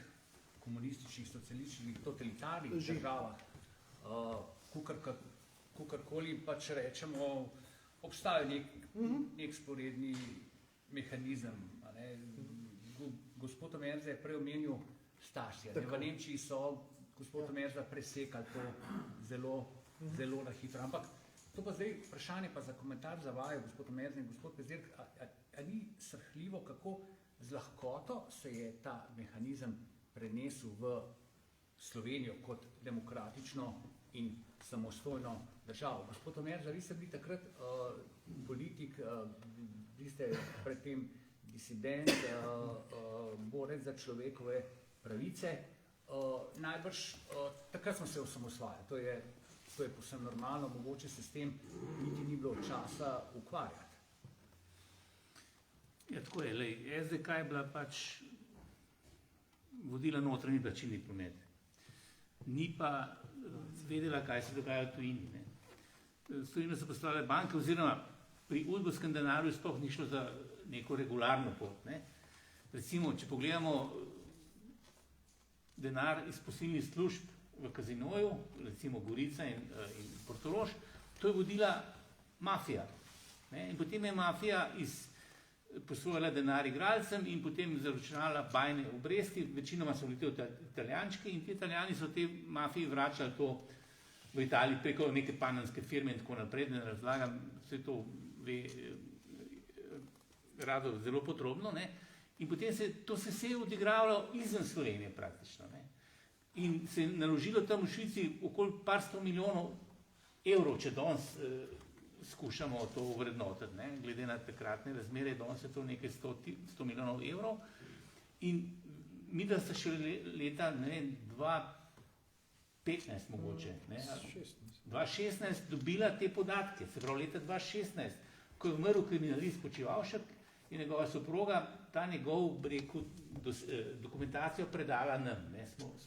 komunističnih, socialističnih, totalitarnih državah, kakorkoli pač rečemo, obstaja nek sporedni mehanizem. Gospod Omerza je prej omenil Stasija. V Nemčiji so gospod Omerza presekali to zelo na hitro. Ampak to pa zdaj vprašanje pa za komentar za vaju, gospod Omerza in gospod Pezdirk, a ni srhljivo, kako z lahkoto se je ta mehanizem prenesel v Slovenijo kot demokratično in samostojno državo. Gospod Omerza, vi ste bili takrat politik, vi ste predtem disident, borec za človekove pravice. Najbrž takrat smo se osamosvajali, to je povsem normalno, mogoče se s tem niti ni bilo časa ukvarjati. Ja, tako je, SDK je bila pač vodila notranji plačilni promet. Ni pa vedela, kaj se dogaja v tujini. Tujino so postavljale banke, oziroma pri udbovskem denarju sploh ni šlo za neko regularno pot. Recimo, če pogledamo denar iz posilnih služb v kazinoju, recimo Gorica in Portorož, to je vodila mafija. In potem je mafija posojala denar igralcem in potem zaračunala bajne obresti, večinoma so bili to Italijančki in ti Italijani so te mafiji vračali to v Italiji preko neke panamske firme in tako naprej, da ne razlagam, vse to ve Rado zelo podrobno. In potem se je odigravalo izven Slovenije praktično. In se je naložilo tam v Švici okoli par 100 milijonov evrov, če danes skušamo to vrednotiti. Glede na takratne razmere, danes je to nekaj 100 milijonov evrov. In mi da se še leta 2015 mogoče, 2016 dobila te podatke, se pravi leta 2016, ko je umrl kriminalist Počivalšek in njegova soproga, ta njegov dokumentacijo predala nam.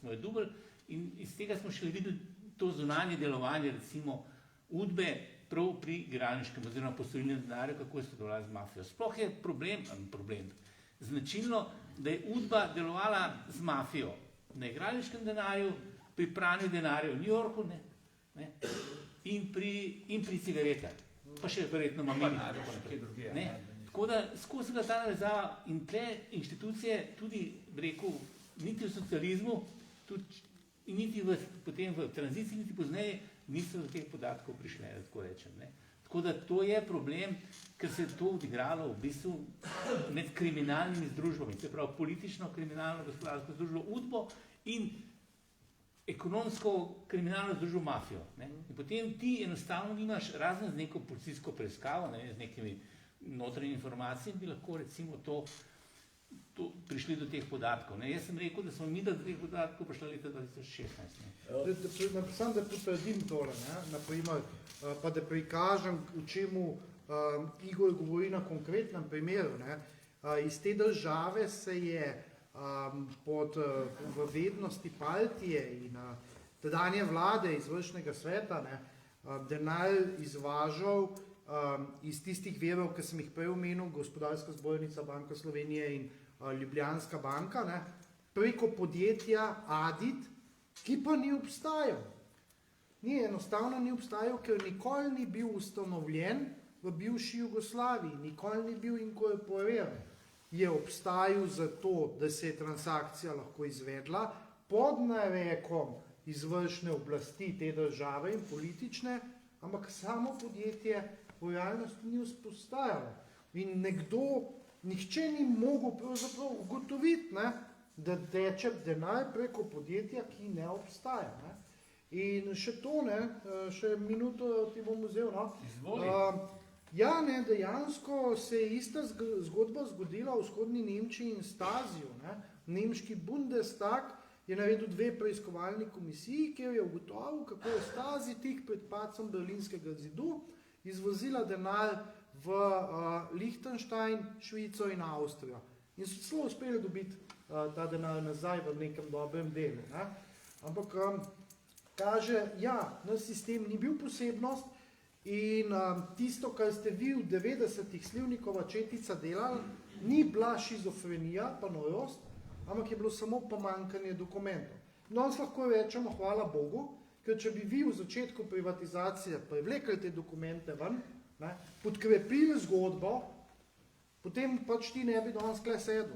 Smo jo dobili in iz tega smo šele videli to zunanje delovanje, recimo UDBE prav pri igralniškem oziroma posojilnem denarju, kako je sodelovala z mafijo. Sploh je problem značilno, da je UDBA delovala z mafijo na igralniškem denarju, pri pranju denarja v New Yorku, ne, in pri cigaretah. Pa še verjetno mamili. Tako da skozi ta navezava in tle inštitucije tudi, rekel, niti v socializmu, tudi, in niti potem v tranziciji, niti pozneje, niso do teh podatkov prišle, tako rečem. Ne. Tako da to je problem, ker se je to odigralo v bistvu med kriminalnimi združbami, se pravi politično, kriminalno, gospodarsko združbo UDBO in ekonomsko kriminalno združbo mafijo. Ne. In potem ti enostavno nimaš, razen z neko policijsko preiskavo, ne, z nekimi notranjimi informacijami, bi lahko recimo to prišli do teh podatkov. Ne. Jaz sem rekel, da smo mi do teh podatkov prišli leta 2016. Sam da potrdim tole, naprimer, pa da prikažem, o čemu Igor govori na konkretnem primeru. Iz te države se je v vednosti Baltije in tedanje vlade izvršnega sveta denar izvažal iz tistih virov, ki sem jih prej omenil, Gospodarska zbornica, Banka Slovenije in Ljubljanska banka, preko podjetja Adit, ki pa ni obstajal. Enostavno ni obstajal, ker nikoli ni bil ustanovljen v bivši Jugoslaviji, nikoli ni bil inkorporiran. Je obstajal zato, da se je transakcija lahko izvedla pod narekom izvršne oblasti te države in politične, ampak samo podjetje v realnosti ni vzpostavljalo. In nihče ni mogel pravzaprav ugotoviti, da teče denar preko podjetja, ki ne obstaja. In še to, še minuto ti bom vzel. Dejansko se je ista zgodba zgodila v vzhodni Nemčiji in Staziju. Nemški Bundestag je naredil 2 preiskovalni komisiji, kjer je ugotovil, kako je Stasi tik pred padcem Berlinskega zidu izvozila denar v Liechtenstein, Švico in Avstrijo. In so celo uspeli dobiti ta denar nazaj v nekem dobrem delu. Ampak kaže, naš sistem ni bil posebnost in tisto, kar ste vi v 90-ih Slivnikova četica delali, ni bila šizofrenija, pa norost, ampak je bilo samo pomanjkanje dokumentov. Danes lahko rečemo, hvala Bogu, ker če bi vi v začetku privatizacije privlekli te dokumente ven, podkrepili zgodbo, potem pač ti ne bi danes kle sedel.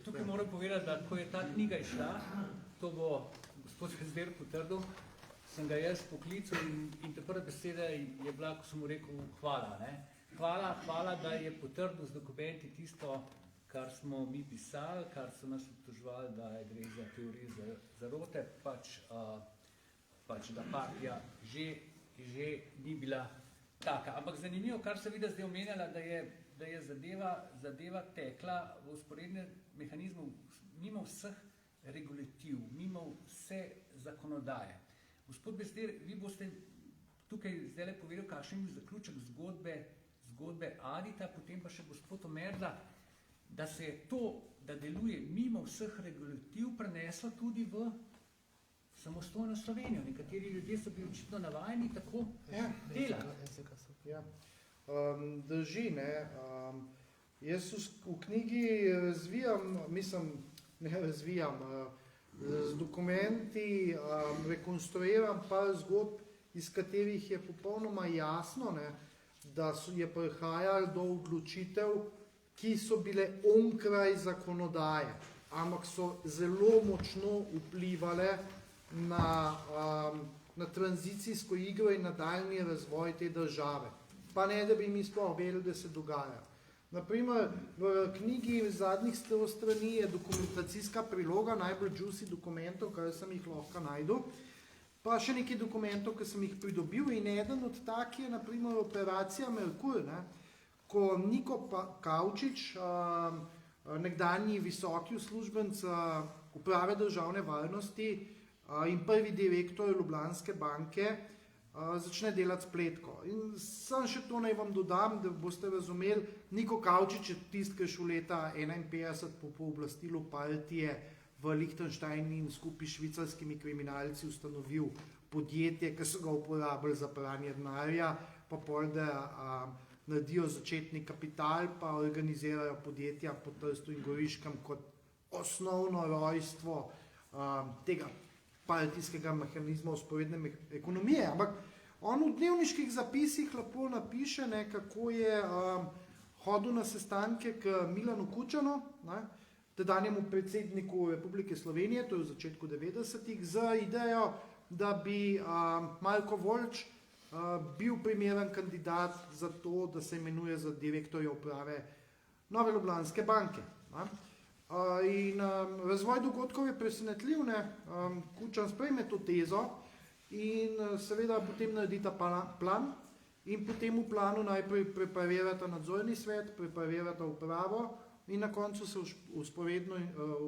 Tukaj moram povedati, da ko je ta knjiga išla, to bo gospod Zver potrdil, sem ga jaz poklical in ta prva beseda je bila, ko sem mu rekel, hvala. Hvala, da je potrdil z dokumenti tisto, kar smo mi pisali, kar so nas obtoževali, da gre za teorijo zarote, pač da partija že ni bila taka. Ampak zanimivo, kar se vidi zdaj omenjala, da je zadeva tekla v usporednem mehanizmu mimo vseh regulativ, mimo vse zakonodaje. Gospod Bester, vi boste tukaj zdaj povedal, kakšen je zaključek zgodbe Adita, potem pa še gospod Omerda, da se je to, da deluje mimo vseh regulativ, preneslo tudi v samostojno Slovenijo. Nekateri ljudje so bili očitno navajeni tako delati. Drži, jaz v knjigi z dokumenti rekonstruiram par zgodb, iz katerih je popolnoma jasno, da je prihajalo do odločitev, ki so bile onkraj zakonodaje, ampak so zelo močno vplivale na tranzicijsko igro in nadaljnji razvoj te države. Pa ne, da bi mi sploh vedeli, da se dogaja. Naprimer, v knjigi zadnjih 100 strani je dokumentacijska priloga, najbolj juicy dokumentov, kar sem jih lahko najdel, pa še nekaj dokumentov, ki sem jih pridobil, in eden od tak je, naprimer, operacija Merkur, ko Niko Kavčič, nekdanji visoki uslužbenec uprave državne varnosti in prvi direktor Ljubljanske banke, začne delati spletko. In sam še to naj vam dodam, da boste razumeli, Niko Kavčič je tist, ki je šel leta 1951 po pooblastilu partije v Liechtensteinu in skupaj s švicarskimi kriminalci ustanovil podjetje, ki so ga uporabili za pranje denarja, pa pol, da naredijo začetni kapital, pa organizirajo podjetja po Trstu in Goriškem kot osnovno rojstvo tega partijskega mehanizma vzporedne ekonomije. Ampak on v dnevniških zapisih lepo napiše, ne, kako je hodil na sestanke k Milanu Kučanu, ne, tedanjemu predsedniku Republike Slovenije, to je v začetku 90-ih, z idejo, da bi Marko Voljč bil primeren kandidat za to, da se imenuje za direktorja uprave Nove Ljubljanske banke. Ne. In razvoj dogodkov je presenetljiv, ne. Kučan sprejme to tezo in seveda potem naredi ta plan in potem v planu najprej preparirata nadzorni svet, preparirata upravo in na koncu se usporedno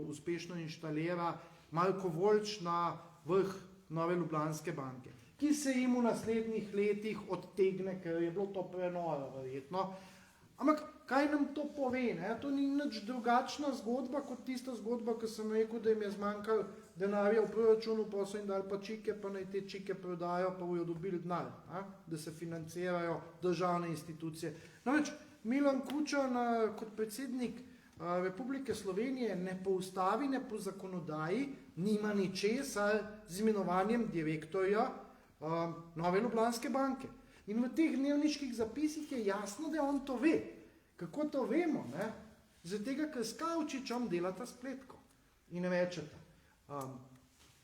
uspešno inštalira Marko Voljč na vrh Nove Ljubljanske banke, ki se jim v naslednjih letih odtegne, ker je bilo to prenoro verjetno. Ampak kaj nam to pove? Ne? To ni nič drugačna zgodba kot tista zgodba, ko sem rekel, da jim je zmanjkalo denarja v proračunu, pa so jim dali pa čike, pa naj te čike prodajo, pa bojo dobili denar, da se financirajo državne institucije. Namreč Milan Kučan kot predsednik Republike Slovenije ne po ustavi, ne po zakonodaji nima ničesar z imenovanjem direktorja Nove Ljubljanske banke. In v teh dnevniških zapisih je jasno, da on to ve. Kako to vemo? Ne? Zaradi tega, ker s Kavčičem delata spletko in rečeta,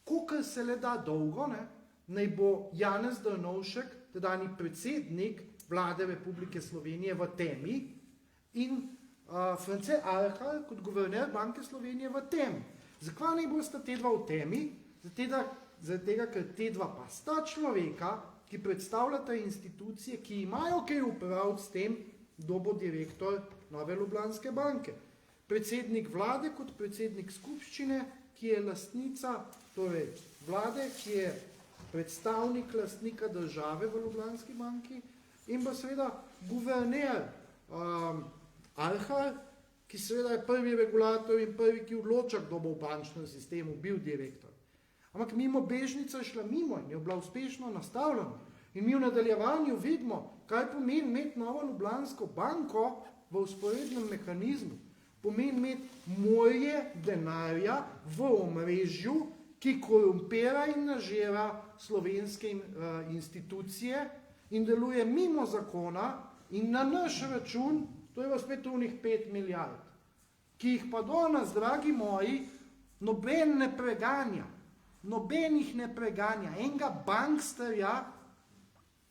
kolikor se le da dolgo, ne, naj bo Janez Drnovšek, tedanji predsednik vlade Republike Slovenije v temi in France Arhar kot guverner Banke Slovenije v temi. Zakaj naj bosta te dva v temi? Zaradi tega, ker te dva pa sta človeka, ki predstavljata institucije, ki imajo kaj upraviti s tem, kdo bo direktor Nove Ljubljanske banke. Predsednik vlade kot predsednik skupščine, ki je lastnica, torej vlade, ki je predstavnik lastnika države v Ljubljanski banki in pa seveda guverner Arhar, ki seveda je prvi regulator in prvi, ki odloča, kdo bo v bančnem sistemu bil direktor. Ampak mimo bežnica je šla mimo in je bila uspešno nastavljena. In mi v nadaljevanju vidimo, kaj pomeni imeti Novo Ljubljansko banko v vzporednem mehanizmu. Pomeni imeti morje denarja v omrežju, ki korumpira in nažira slovenske institucije in deluje mimo zakona in na naš račun, to je pa spet unih 5 milijard, ki jih pa do nas, dragi moji, noben ne preganja. Noben jih ne preganja. Enega banksterja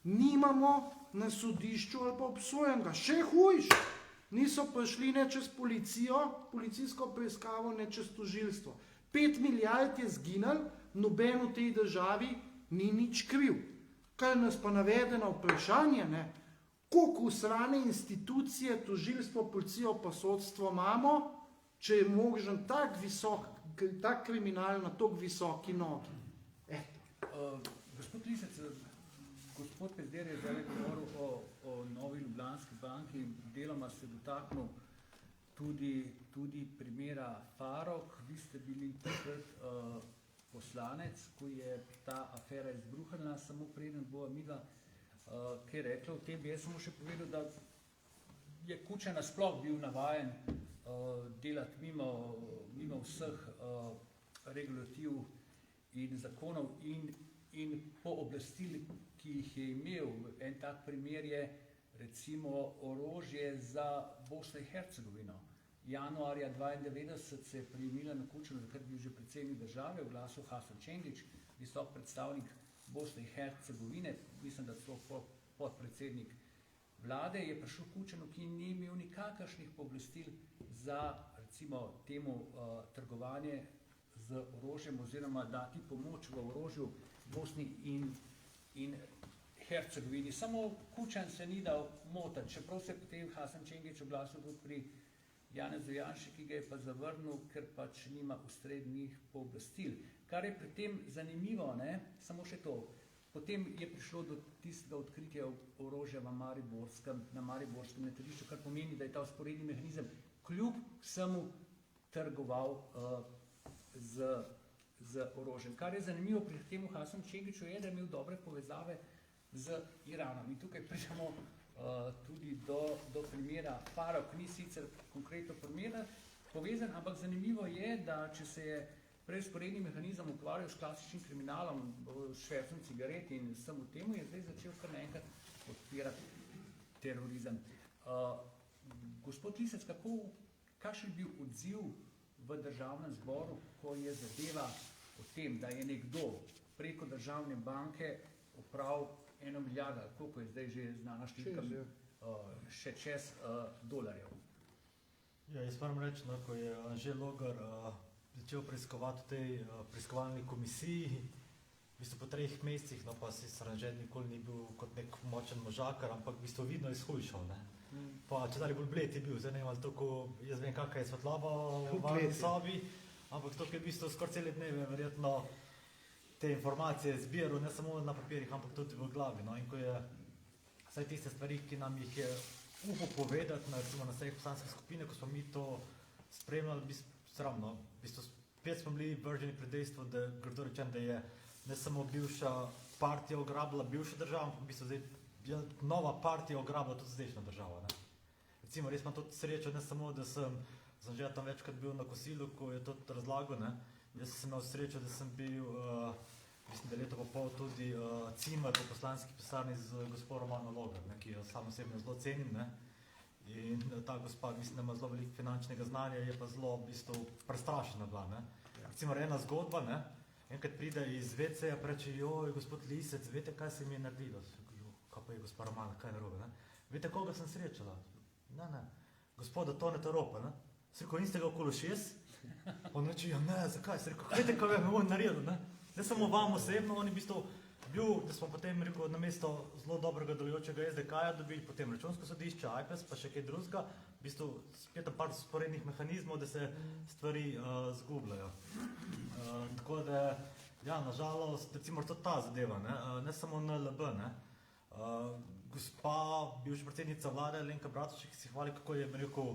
nimamo na sodišču ali pa obsojenega. Še hujš, niso prišli ne čez policijo, policijsko preiskavo, ne čez tožilstvo. 5 milijard je zginil, noben v tej državi ni nič kriv. Kar nas pa navede na vprašanje, ne, koliko usrane institucije, tožilstvo, policijo pa sodstvo imamo, če je možen tak visok, tak kriminal na tako visoki nogi. Gospod Lisec, gospod Pezder je zdaj govoril o Novi Ljubljanski banki, deloma se dotaknil tudi primera Farok. Vi ste bili takrat poslanec, ko je ta afera izbruhnila, samo preden bo midva kaj rekla o tem. Jaz sem še povedal, da je Kučan nasploh bil navajen delati mimo vseh regulativ in zakonov in pooblastil, ki jih je imel. En tak primer je recimo orožje za Bosno in Hercegovino. Januarja 1992 se je pri Milanu Kučanu, takrat bil že predsednik države, oglasil Hasan Čengić, visok predstavnik Bosne in Hercegovine, mislim, da so podpredsednik vlade, je prišel Kučanu, ki ni imel nikakršnih pooblastil za recimo temu trgovanje z orožjem oziroma dati pomoč v orožju Bosni in Hercegovini. Samo Kučan se ni dal motati, čeprav se potem Hasan Čengić oglasil tudi pri Janezu Janši, ki ga je pa zavrnil, ker pač nima ustrednih pooblastil. Kar je pri tem zanimivo, ne, samo še to, potem je prišlo do tistega odkritja orožja na mariborskem letališču, kar pomeni, da je ta vzporedni mehanizem kljub vsemu trgoval z orožjem. Kar je zanimivo pri temu Hasanu Čengiću je, da je imel dobre povezave z Iranom. In tukaj pridemo tudi do primera Farok, ni sicer konkretno primera, povezan, ampak zanimivo je, da če se je prej sporedni mehanizem ukvarjal s klasičnim kriminalom, s švercem cigaret in vsem v temu, je zdaj začel kar naenkrat podpirati terorizem. Gospod Lisec, kakšen je bil odziv v državnem zboru, ko je zadeva o tem, da je nekdo preko državne banke opravil 1 milijardo, koliko je zdaj že znana številka, še čez dolarjev. Ja, jaz moram reči, no, ko je Anže Logar začel preiskovati v tej preiskovalni komisiji, v bistvu po 3 mesecih, no pa si Anže nikoli ni bil kot nek močen možakar, ampak v bistvu vidno izhujšal, ne. Pa če dalje bolj bled je bil, zdaj ne vem, toliko, jaz vem, kakaj je svetloba v varni sobi, ampak to, ki je v bistvu skoraj cele dneve verjetno te informacije zbiral, ne samo na papirjih, ampak tudi v glavi, no, in ko je vsaj tiste stvari, ki nam jih je upal povedati, recimo na vseh poslanskih skupine, ko smo mi to spremljali, sramno, v bistvu spet smo bili vrženi pred dejstvo, da grdo rečem, da je ne samo bivša partija ograbila bivšo državo, ampak v bistvu zdaj je nova partija ograbila tudi zdajšnjo državo, ne. Recimo, res imam tudi srečo, ne samo, da sem že tam večkrat bil na kosilu, ko je to razlagal, ne. Jaz sem imel srečo, da sem bil, mislim, da leto pa pol tudi cimer po poslanski pisarni z gospod Romano Logar, ne, ki jo sam osebno zelo cenim, ne. In ta gospa, mislim, da ima zelo veliko finančnega znanja, je pa zelo v bistvu prestrašena bila, ne. Recimo, ena zgodba, ne, enkrat pride iz WC-ja, preče, joj, gospod Lisec, veste, kaj se mi je naredilo? Kaj pa je gospod Romano, kaj je narobe, ne? Veste, koga sem srečala? Ne, gospoda Toneta Ropa, ne? Se rekel, in ste ga okolo 6? On reče, ja ne, zakaj? Se rekel, veste, kaj je on naredil, ne? Ne samo vam osebno, on je v bistvu bil, da smo potem, rekel, na mesto zelo dobrega delujočega SDK-ja dobili potem računsko sodišče, IPES, pa še kaj drugega, v bistvu spet par sporednih mehanizmov, da se stvari zgubljajo. Tako da, ja, nažalost, recimo tudi ta zadeva, ne samo NLB, ne. Gospa, bivša predsednica vlade Alenka Bratušek, ki si hvali, kako je, rekel,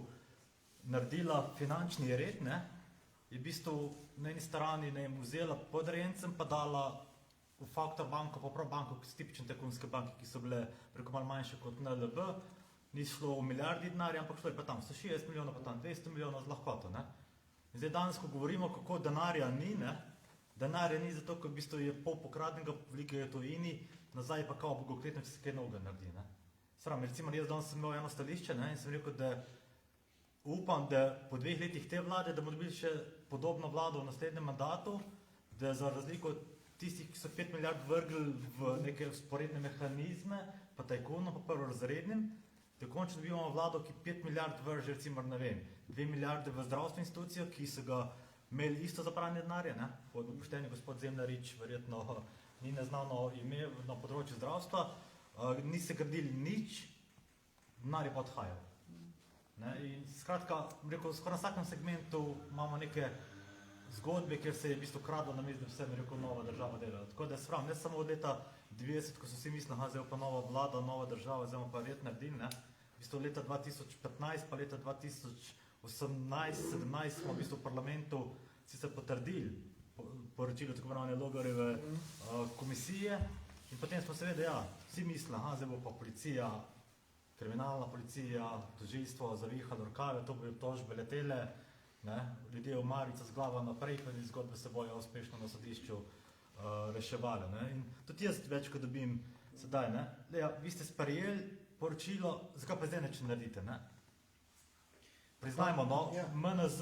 naredila finančni red, ne, je v bistvu na eni strani vzela podrejencem, pa dala v Faktor banko, pa prav banko, ki so tipične tajkunske banke, ki so bile preko malo manjše kot NLB, ni šlo v milijardi denarja, ampak šlo je pa tam 160 milijonov, pa tam 200 milijonov z lahkoto, ne. In zdaj danes, ko govorimo, kako denarja ni, ne, denarja ni zato, ker v bistvu je pol pokradnega, veliko je to ini, nazaj pa kao bogokletno, če se kaj novega naredi, ne. Sram, recimo, jaz danes sem imel eno stališče, ne, in sem rekel, da upam, da po 2 letih te vlade, da bomo dobili še podobno vlado v naslednjem mandatu, da za razliko od tistih, ki so 5 milijard vrgli v neke sporedne mehanizme, pa tajkunom, pa prvorazrednim, da končno dobivamo vlado, ki 5 milijard vrže, recimo, ne vem, 2 milijarde v zdravstveno institucijo, ki so ga imeli isto za pranje denarja, ne, pod pošteni gospod Zemljarič, verjetno ni neznano ime na področju zdravstva, ni se gradili nič, denar je pa odhajal. Ne, in skratka, rekel, skoraj na vsakem segmentu imamo neke zgodbe, kjer se je v bistvu kradlo na mesto, da vse, rekel, nova država delala. Tako da se pravim, ne samo od leta 90, ko so vsi mislili, zdaj pa nova vlada, nova država, zdaj pa red naredili, ne. V bistvu leta 2015 pa leta 2018-17 smo v bistvu v parlamentu sicer potrdili poročilo tako imenovane Logarjeve komisije in potem smo seveda, ja, vsi mislili, zdaj bo pa policija, kriminalna policija, tožilstvo zavihalo rokave, to bojo obtožbe letele, ne, ljudje v marico z glava naprej, pa zgodbe se bojo uspešno na sodišču reševali, ne. In tudi jaz večkrat dobim sedaj, ne, ja, vi ste sprejeli poročilo, zakaj pa zdaj neč naredite, ne? Priznajmo, no, MNZ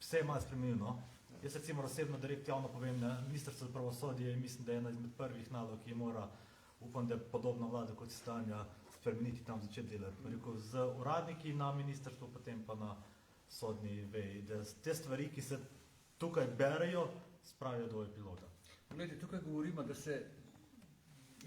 vse je malo spremenil, no. Jaz recimo osebno direkt javno povem, da Ministrstvo za pravosodje mislim, da je ena izmed prvih nalog, ki je mora, upam, da je podobna vlada kot stanja, spremeniti tam začeti delati. Rekel, z uradniki na ministrstvu, potem pa na sodni veji, da te stvari, ki se tukaj berejo, spravijo do epiloga. Poglejte, tukaj govorimo, da se,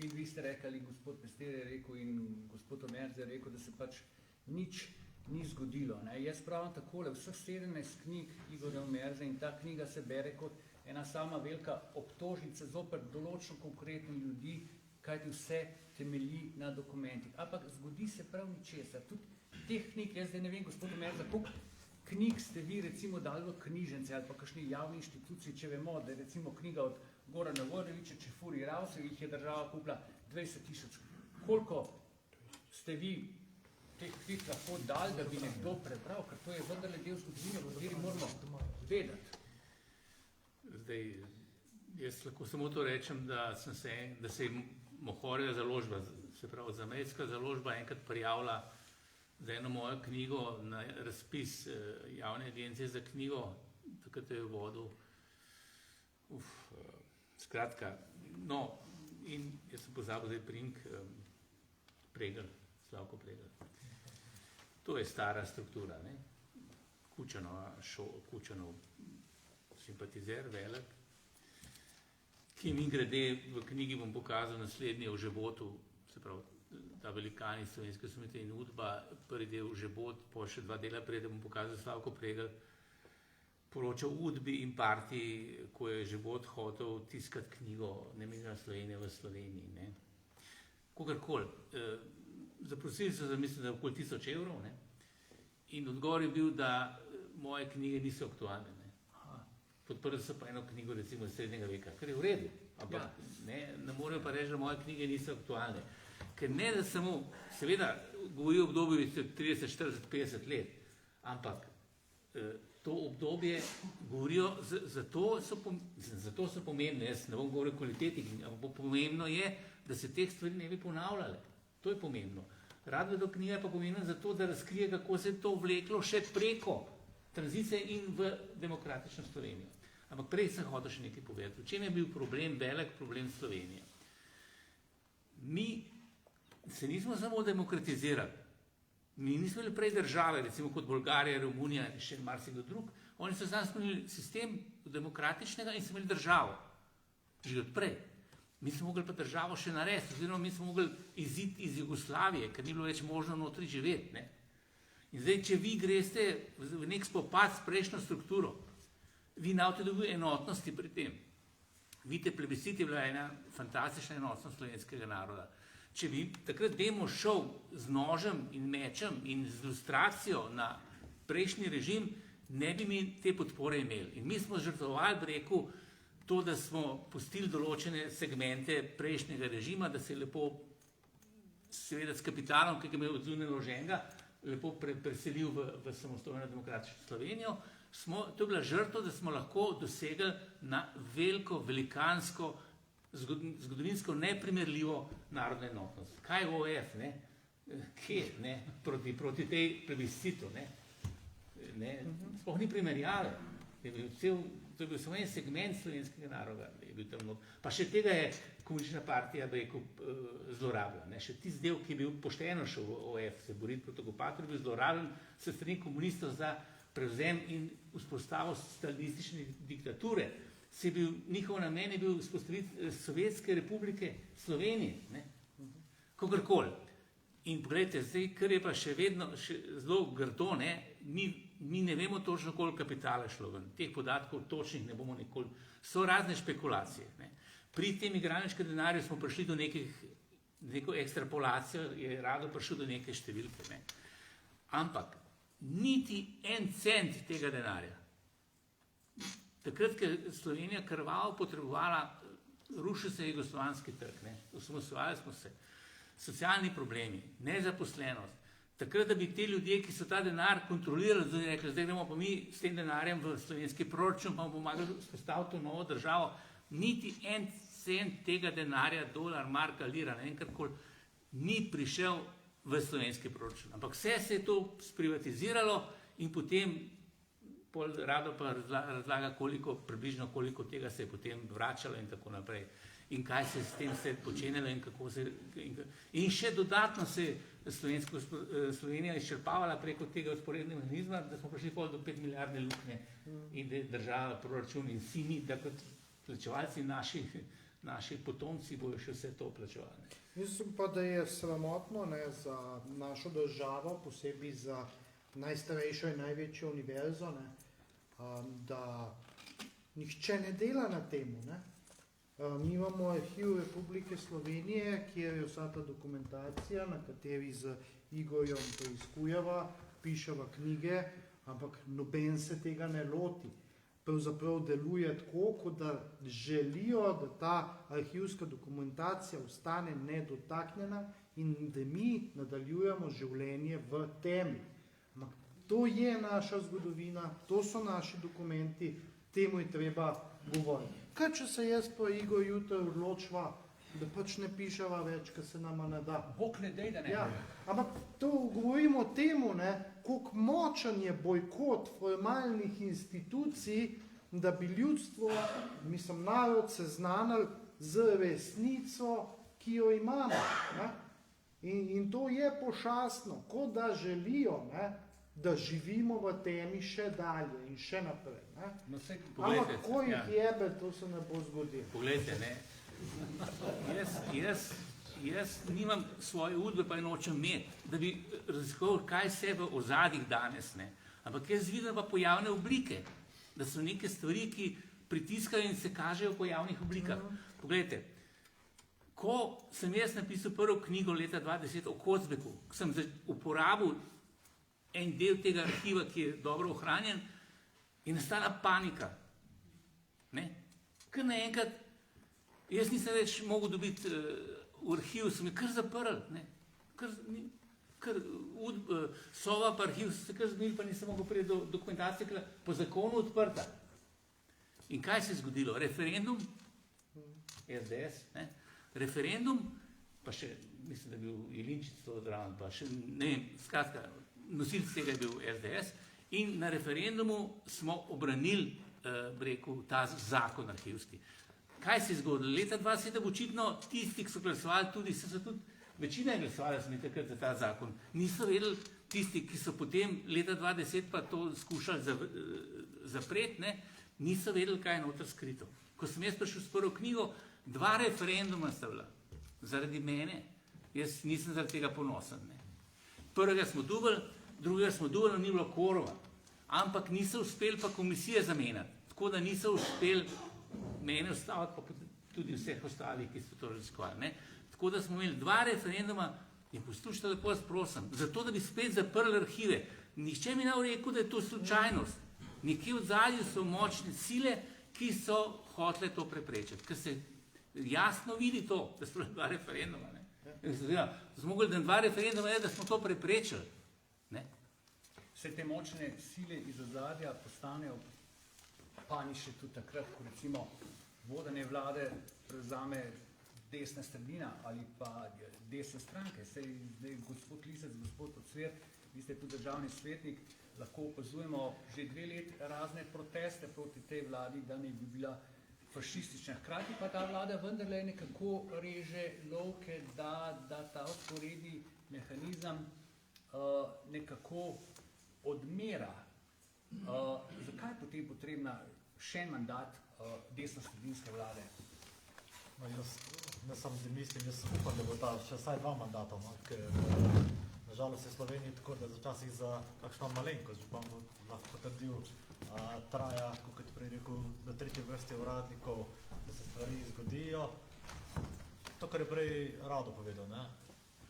in vi ste rekli, gospod Pester je rekel in gospod Omerz je rekel, da se pač nič ni zgodilo. Ne? Jaz pravim takole, vseh 17 knjig Igorja Omerza in ta knjiga se bere kot ena sama velika obtožnica zoper določno konkretni ljudi, kajti vse temelji na dokumentih. Ampak zgodi se prav ničesar. Tudi teh knjig, jaz zdaj ne vem, gospod Omerza, koliko knjig ste vi recimo dali v knjižence ali pa kakšni javni inštituciji, če vemo, da je recimo knjiga od Gorana Vorjeviča, Čefuri Ravse, jih je država kupila 20 000. Koliko ste vi teh knjig lahko dal, da bi nekdo prebral, ker to je vendarle del zgodovine, o kateri moramo vedeti. Zdaj, jaz lahko samo to rečem, da se je Mohorjeva založba, se pravi zamejska založba, enkrat prijavila za eno mojo knjigo na razpis javne agencije za knjigo, takrat je vodil. Skratka, no, in jaz sem pozabil zdaj priimek Pregl, Slavko Pregl. To je stara struktura, ne? Kučanov simpatizer, velik, ki mi grede v knjigi bom pokazal naslednje v Žebotu, se pravi, ta velikani slovenske osamosvojitve in Udba, prvi del Žebot, po še 2 dela prej, da bom pokazal Slavko Pregl, poročal Udbi in partiji, ko je Žebot hotel tiskati knjigo Nemirna Slovenija v Sloveniji. Ne. Kogarkoli. Zaprosili so za, mislim, da okoli 1000 evrov, ne. In odgovor je bil, da moje knjige niso aktualne. Ne. Podprli so pa eno knjigo, recimo iz srednjega veka, kar je v redu, ampak ne morejo pa reči, da moje knjige niso aktualne. Ker ne da samo, seveda, govori o obdobju 30, 40, 50 let, ampak to obdobje govorijo, zato so pomembne, jaz ne bom govoril o kvaliteti, ampak pomembno je, da se teh stvari ne bi ponavljale. To je pomembno. Radvedova knjiga je pa pomembna zato, da razkrije, kako se je to vleklo še preko tranzicije in v demokratično Slovenijo. Ampak prej sem hotel še nekaj povedati. V čem je bil problem, velik problem Slovenije? Mi se nismo samo demokratizirali. Mi nismo imeli prej države, recimo kot Bolgarija, Romunija in še marsikdo drug. Oni so samo imeli sistem demokratičnega in so imeli državo. Že od prej. Mi smo mogli pa državo še narediti, oziroma mi smo mogli iziti iz Jugoslavije, ker ni bilo več možno notri živeti. Ne? In zdaj, če vi greste v nek spopad s prejšnjo strukturo, vi ne boste dobili enotnosti pri tem. Vidite, plebiscit je bila ena fantastična enotnost slovenskega naroda. Če bi takrat Demos šel z nožem in mečem in z ilustracijo na prejšnji režim, ne bi mi te podpore imeli. In mi smo žrtvovali, bi rekel, to, da smo pustili določene segmente prejšnjega režima, da se je lepo, seveda s kapitalom, ki je imel odzunaj naloženega, lepo preselil v samostojno demokratično Slovenijo. To je bila žrtva, da smo lahko dosegli na veliko, velikansko, zgodovinsko neprimerljivo narodno enotnost. Kaj je OF, ne? Kje, ne? Proti tej plebiscitu, ne? Sploh ni primerjave. To je bil samo en segment slovenskega naroda. Pa še tega je komunistična partija zlorabila. Še tisti del, ki je bil pošteno šel v OF, se boriti proti okupatorju, bil zlorabljen s strani komunistov za prevzem in vzpostavil stalinistične diktature. Njihov namen je bil vzpostaviti Sovjetske republike Slovenije. Kogarkoli. In pogledajte, zdaj, kar je pa še vedno zelo grdo, mi ne vemo točno, koliko kapitala šlo ven. Teh podatkov točnih ne bomo nikoli. So razne špekulacije. Pri tem igralniškem denarju smo prišli do neko ekstrapolacijo, je rado prišel do neke številke. Ampak niti 1 cent tega denarja. Takrat, ko je Slovenija krvavo potrebovala, rušil se je jugoslovanski trg, osamosvojili smo se, socialni problemi, nezaposlenost. Takrat, da bi te ljudje, ki so ta denar kontrolirali, zdaj gremo pa mi s tem denarjem v slovenski proračun, pa bomo pomagali vzpostaviti to novo državo, niti 1 cent tega denarja, dolar, marka, lira, ne vem karkoli, ni prišel v slovenski proračun. Ampak vse se je to sprivatiziralo in potem rado pa razlaga, približno koliko tega se je potem vračalo in tako naprej. In kaj se s tem se počenjalo in kako se... In še dodatno se Slovenija izčrpavala preko tega vzporednega mehanizma, da smo prišli do 5 milijardne luknje in da je država proračun in vsi mi, da kot plačevalci naši potomci bojo še vse to plačevali. Mislim pa, da je sramotno za našo državo, posebej za najstarejšo in največjo univerzo, da nihče ne dela na temu. Mi imamo arhiv Republike Slovenije, kjer je vsa ta dokumentacija, na kateri z Igorjem preiskujeva, piševa knjige, ampak noben se tega ne loti. Pravzaprav deluje tako, kot da želijo, da ta arhivska dokumentacija ostane nedotaknjena in da mi nadaljujemo življenje v temi. Ampak to je naša zgodovina, to so naši dokumenti, temu je treba govoriti. Kaj če se jaz pa Igo jutri odločiva, da pač ne piševa več, ker se nama ne da. Bog ne dej, da ne. Ja, ampak to govorimo o temu, koliko močan je bojkot formalnih institucij, da bi ljudstvo, mislim, narod seznanili z resnico, ki jo imamo. Ne? In to je pošastno, kot da želijo, da živimo v temi še dalje in še naprej. No, ampak ko jih jebe, to se ne bo zgodilo. Poglejte, jaz nimam svoje udbe, pa je nočem imeti, da bi raziskoval, kaj se v ozadjih danes, ampak jaz vidim pa pojavne oblike, da so neke stvari, ki pritiskajo in se kažejo v pojavnih oblikah. Poglejte, ko sem jaz napisal prvo knjigo leta 2010 o Kocbeku, sem uporabil en del tega arhiva, ki je dobro ohranjen, je nastala panika. Kar naenkrat, jaz nisem več mogel dobiti v arhiv, sem je kar zaprl. Sova pa arhiv so se kar zmenili, pa nisem mogel priti do dokumentacije, ki je po zakonu odprta. In kaj se je zgodilo? Referendum, SDS, referendum, pa še, mislim, da je bil Jelinčič to odraven, pa še, ne vem, skratka, nosilc tega je bil SDS, in na referendumu smo obranili, ta zakon arhivski. Kaj se je zgodilo? Leta 2007 očitno tisti, ki so glasovali tudi, večina je glasovala takrat za ta zakon, niso vedeli tisti, ki so potem leta 2010 pa to skušali zapreti, niso vedeli, kaj je noter skrito. Ko sem jaz prišel s prvo knjigo, 2 referenduma sta bila. Zaradi mene, jaz nisem zaradi tega ponosen. Prvega smo dobili, drugega smo dobili, ni bilo kvoruma. Ampak niso uspeli pa komisije zamenjati. Tako da niso uspeli mene ustaviti, pa tudi vseh ostalih, ki so to raziskovali. Tako da smo imeli 2 referenduma in poslušajte lepo, jaz prosim, zato da bi spet zaprli arhive. Nihče mi ne bo rekel, da je to slučajnost. Nekje v zadju so močne sile, ki so hotele to preprečiti. Ker se jasno vidi to, da so 2 referenduma. Zmogli, da 2 referenduma je, da smo to preprečili. Vse te močne sile iz ozadja postanejo panične tudi takrat, ko recimo vodenje vlade prevzame desna sredina ali pa desne stranke. Sej zdaj gospod Lisec, gospod Ocvirk, vi ste tudi državni svetnik, lahko opazujemo že 2 let razne proteste proti tej vladi, da ne bi bila fašistična. Hkrati pa ta vlada vendarle nekako reže lovke, da ta vzporedni mehanizem nekako odmera. Zakaj je potem potrebna še en mandat desno-sredinske vlade? No, jaz ne samo da mislim, jaz upam, da bo ta še vsaj 2 mandata, ker nažalost je Sloveniji tako, da včasih za kakšno malenkost, že bom lahko potrdil, traja, kot prej rekel, do 3. vrste uradnikov, da se stvari zgodijo. To, kar je prej Rado povedal,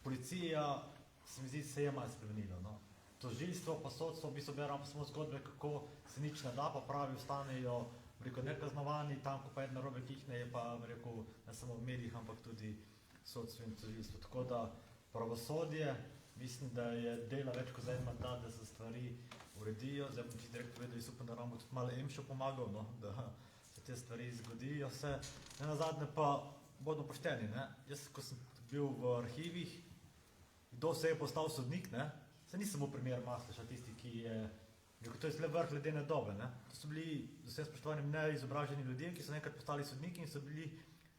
policija, se mi zdi, se je malo spremenilo. Tožilstvo pa sodstvo, v bistvu beramo samo zgodbe, kako se nič ne da, pa pravi, ostanejo nekaznovani, tam, ko pa ena narobe kihne, je pa, rekel, ne samo v medijih, ampak tudi sodstvo in tožilstvo. Tako da pravosodje, mislim, da je dela več kot za en mandat, da se stvari uredijo. Zdaj bom ti direkt povedal, jaz upam, da nam bo tudi malo Emšo pomagal, da se te stvari zgodijo se. Nenazadnje pa bodo pošteni. Jaz, ko sem bil v arhivih, kdo se je postal sodnik, se nisem v primer Masleša, tisti, ki je, to je zle vrh ledene dobe. To so bili, z vsem spoštovanjem, neizobraženi ljudje, ki so nekaj postali sodniki in so bili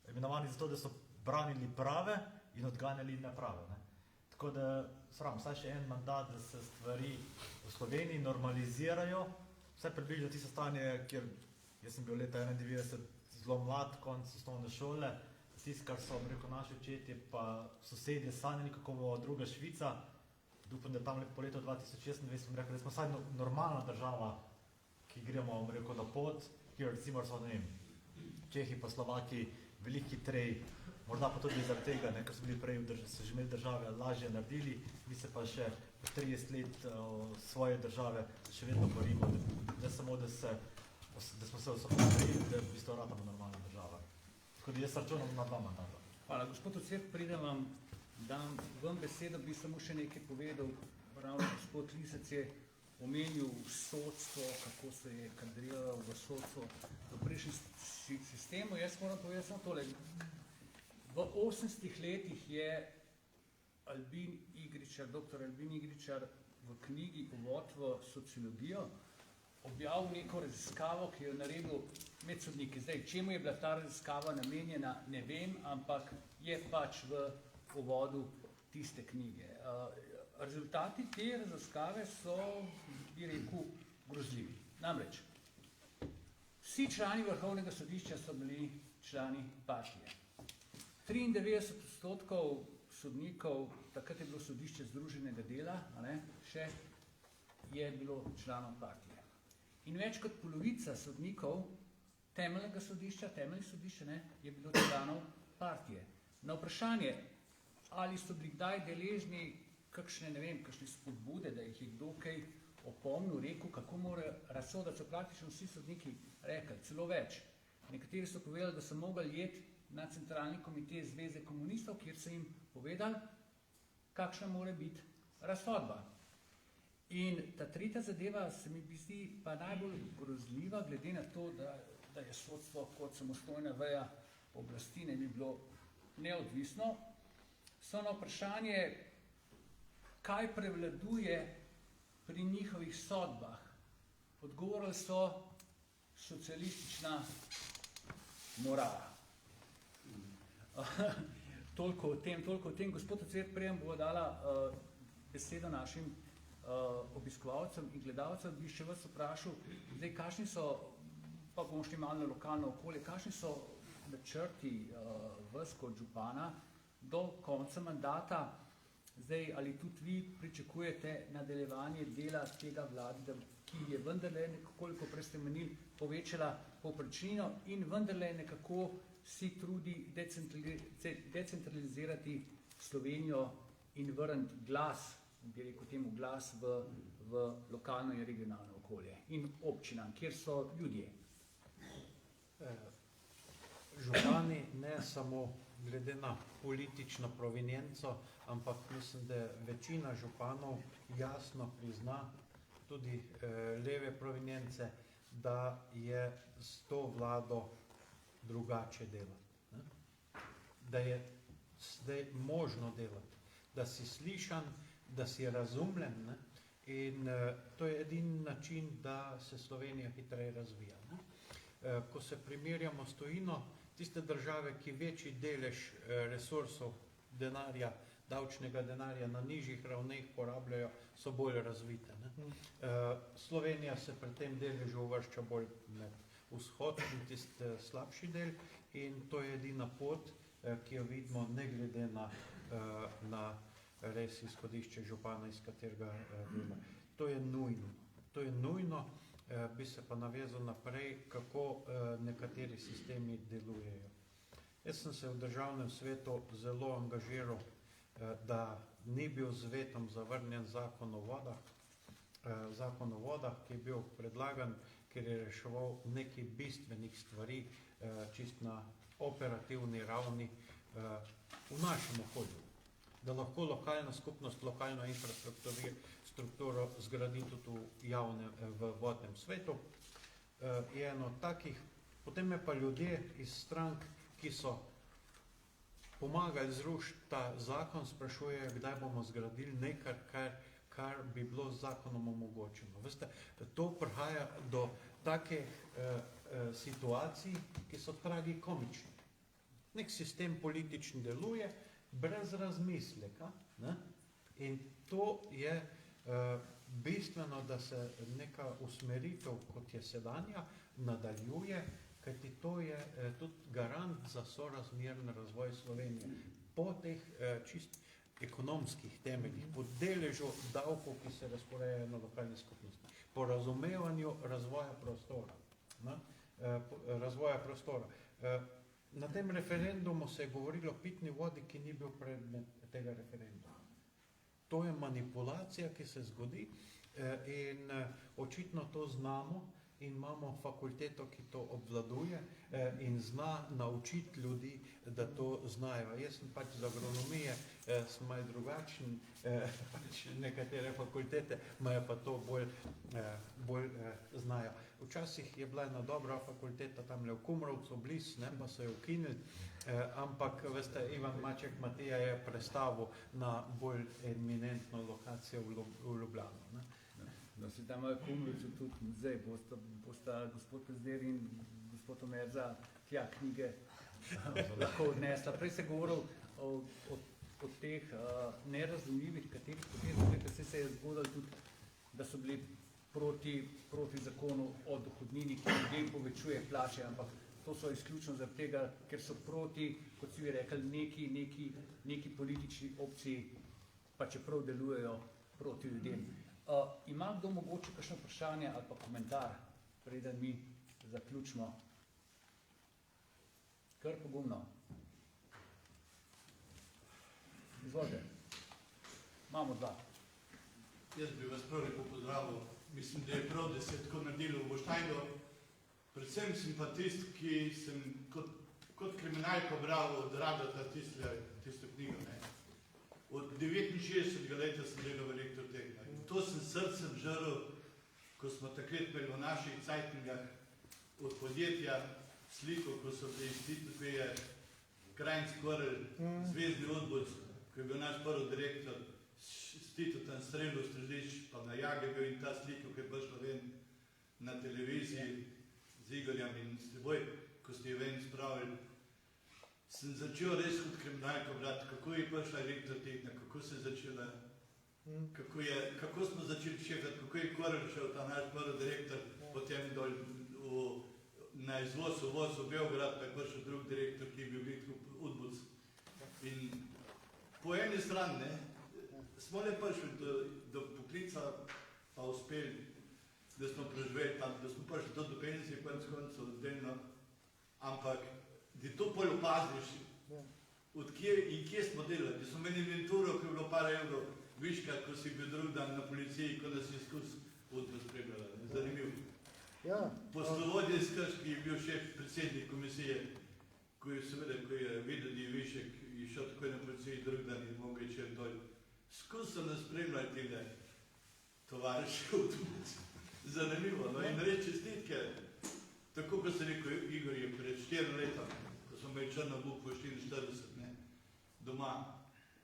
imenovani zato, da so branili prave in odganjali neprave. Tako da, sram, vsaj še en mandat, da se stvari v Sloveniji normalizirajo, vse približno tisto stanje, kjer jaz sem bil leta 1991 zelo mlad, konc osnovne šole, tisto, kar so, rekel, naši očetje, pa sosedje sanjali, kako bo druga Švica. Upam, da tam po letu 2026 sem rekel, da smo vsaj normalna država, ki gremo, rekel, na pot, kjer recimo so, ne vem, Čehi pa Slovaki veliko hitrej, morda pa tudi zaradi tega, ker so bili prej so že imeli države lažje naredili, mi se pa še po 30 let svoje države še vedno borimo, da samo, da smo se osamosvojili, da v bistvu ratamo normalna država. Tako da jaz računam na 2 mandata. Hvala. Gospod Ocvirk, preden vam dam vam besedo, bi samo še nekaj povedal. Ravno gospod Lisec je omenil sodstvo, kako se je kadriralo v sodstvo v prejšnjem sistemu. Jaz moram povedati samo tole. V 80 letih je Albin Igričar, dr. Albin Igričar v knjigi Uvod v sociologijo objavil neko raziskavo, ki jo naredil med sodniki. Zdaj, čemu je bila ta raziskava namenjena, ne vem, ampak je pač v uvodu tiste knjige. Rezultati te raziskave so, bi rekel, grozljivi. Namreč, vsi člani Vrhovnega sodišča so bili člani partije. 93% sodnikov, takrat je bilo sodišče Združenega dela, še je bilo članov partije. In več kot polovica sodnikov temeljnega sodišča, je bilo članov partije. Na vprašanje, ali so bili kdaj deležni kakšne, ne vem, kakšne spodbude, da jih je kdo kaj opomnil, rekel, kako mora razsoditi, so praktično vsi sodniki rekli, celo več. Nekateri so povedali, da so mogli jeti na centralni komitej Zveze komunistov, kjer so jim povedali, kakšna mora biti razsodba. In ta tretja zadeva se mi zdi pa najbolj grozljiva, glede na to, da je sodstvo kot samostojna veja oblasti ne bi bilo neodvisno, so na vprašanje, kaj prevladuje pri njihovih sodbah. Odgovorili so socialistična morala. Toliko o tem. Gospod Ocet, prejem bo dala besedo našim obiskovalcem in gledalcem, bi še vas vprašal, zdaj, kakšni so, pa bomo šli malo na lokalno okolje, kakšni so načrti vas kot župana do konca mandata, zdaj, ali tudi vi pričakujete nadaljevanje dela tega vlade, ki je vendarle nekoliko prej ste menili, povečala povprečnino in vendarle nekako si trudi decentralizirati Slovenijo in vrniti glas, bi rekel temu glas v lokalno in regionalno okolje in občinam, kjer so ljudje. Župani ne samo glede na politično provenienco, ampak mislim, da večina županov jasno prizna tudi leve provenience, da je s to vlado drugače delati. Da je zdaj možno delati, da si slišan, da si razumljen, in to je edini način, da se Slovenija hitreje razvija. Ko se primerjamo s tujino, tiste države, ki večji delež resursov denarja, davčnega denarja na nižjih ravneh porabljajo, so bolj razvite. Slovenija se pri tem deležu uvršča bolj med vzhod in tisti slabši del in to je edina pot, ki jo vidimo ne glede na res izhodišče župana, iz katerega dela. To je nujno. To je nujno, bi se pa navezal naprej, kako nekateri sistemi delujejo. Jaz sem se v državnem svetu zelo angažiral, da ni bil z vetom zavrnjen zakon o vodah, ki je bil predlagan, ker je reševal nekaj bistvenih stvari, čist na operativni ravni v našem okolju. Da lahko lokalna skupnost, lokalno infrastrukturo zgradi tudi v vodnem svetu. Je eno takih, potem je pa ljudje iz strank, ki so pomagali zrušiti ta zakon, sprašujejo, kdaj bomo zgradili nekaj, kar bi bilo z zakonom omogočeno. Veste, to prihaja do take situacij, ki so tragikomične. Nek sistem politični deluje, brez razmisleka, in to je bistveno, da se neka usmeritev, kot je sedanja, nadaljuje, kajti to je tudi garant za sorazmeren razvoj Slovenije. Po teh čist ekonomskih temeljih, po deležu davkov, ki se razporejajo na lokalne skupnosti, po razumevanju razvoja prostora. Na tem referendumu se je govorilo o pitni vodi, ki ni bil predmet tega referenduma. To je manipulacija, ki se zgodi in očitno to znamo in imamo fakulteto, ki to obvladuje in zna naučiti ljudi, da to znajo. Jaz sem pač z agronomije, sem malo drugačen, pač nekatere fakultete imajo pa to bolj znajo. Včasih je bila ena dobra fakulteta tamle v Kumrovcu bliz, pa so jo ukinili, ampak veste, Ivan Maček Matija je prestavil na bolj eminentno lokacijo v Ljubljano. Ne? No, se tam v Kumrovcu tudi muzej, bosta gospod Pezder in gospod Omerza tja knjige lahko odnesla. Prej se govoril o teh nerazumljivih, katerih potem se je zgodilo tudi, da so bili proti zakonu o dohodnini, ki ljudem povečuje plače, ampak to so izključno zaradi tega, ker so proti, kot si vi rekli, neki politični opciji, pa čeprav delujejo proti ljudem. Ima kdo mogoče kakšno vprašanje ali pa komentar, preden mi zaključimo? Kar pogumno. Izvolite. Imamo dva. Jaz bi vas prav lepo pozdravil. Mislim, da je prav, da se je tako naredilo v Boštajnu. Predvsem sem pa tist, ki sem kot kriminalko bral od Radota tisto knjigo. Ne. Od 69. leta sem delal v Elektrotehnika. In to sem srcem žrl, ko smo takrat imeli v naših cajtningah od podjetja sliko, ko so bili institucije Krajnc Korel, Zvezdni odbor, ko je bil naš prvi direktor, Tito tam strelil v središč, pa na Jage bil in ta sliko, ki je prišla ven na televiziji z Igorjem in s teboj, ko ste jo ven spravili, sem začel res kot kriminalko brati, kako je prišla Elektrotehnika, kako se je začela, kako smo začeli šefati, kako je Korel šel, ta naš prvi direktor, potem dol na izvoz v Beograd, pa je prišel drug direktor, ki je bil Viktor Udbuc. In po eni strani, smo le prišli do poklica, pa uspeli, da smo preživeli tam, da smo prišli do penzije, koncev delno, ampak da to pol opaziš, od kje in kje smo delali, da smo imeli inventuro, ki je bilo par evrov viška, ko si bil drug dan na policiji, ko nas je skozi Udbuc spremljala. Zanimivo. Poslovodje iz Krške je bil šef predsednik komisije, ko je videl, da je višek, je šel takoj na policiji drug dan in mogel če dol. Skozi so nas spremljali tega tovariša v Udbuc. Zanimivo, no in reči čestitke, tako kot se rekel Igor je pred 4 leta, ko smo imeli črno bukvo 44, doma,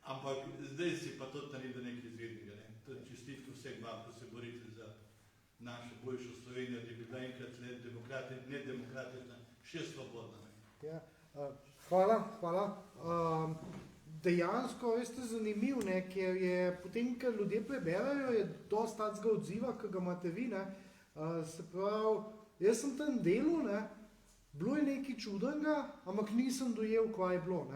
ampak zdaj si pa to ni do nekaj izvednega, to je čestitko vseh vam, ko se borite za našo boljšo Slovenijo, da bi bila enkrat nedemokratična, še svobodna. Hvala. Dejansko, veste, zanimiv, ker je potem, ker ljudje preberajo, je dosti takega odziva, ki ga imate vi. Se pravi, jaz sem tam delal, bilo je nekaj čudenega, ampak nisem dojel, kaj je bilo.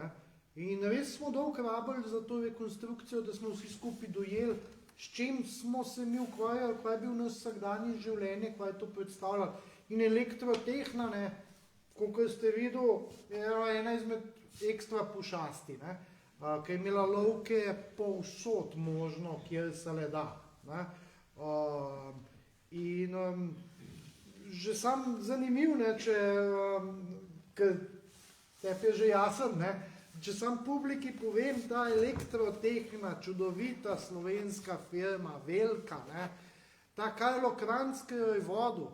In res smo dolgo rabili za to rekonstrukcijo, da smo vsi skupaj dojeli, s čim smo se mi ukvarjali, kaj je bil naš vsakdanje življenje, kaj je to predstavljalo. In Elektrotehna, kot ste videli, je ena izmed ekstra pošasti, ki je imela lovke povsod možno, kjer se le da. In že sam zanimiv, ker tebi je že jasen, če sam publiki povem, ta Elektrotehna, čudovita slovenska firma, velika, ta Karlo Kranjc, ki jo je vodil,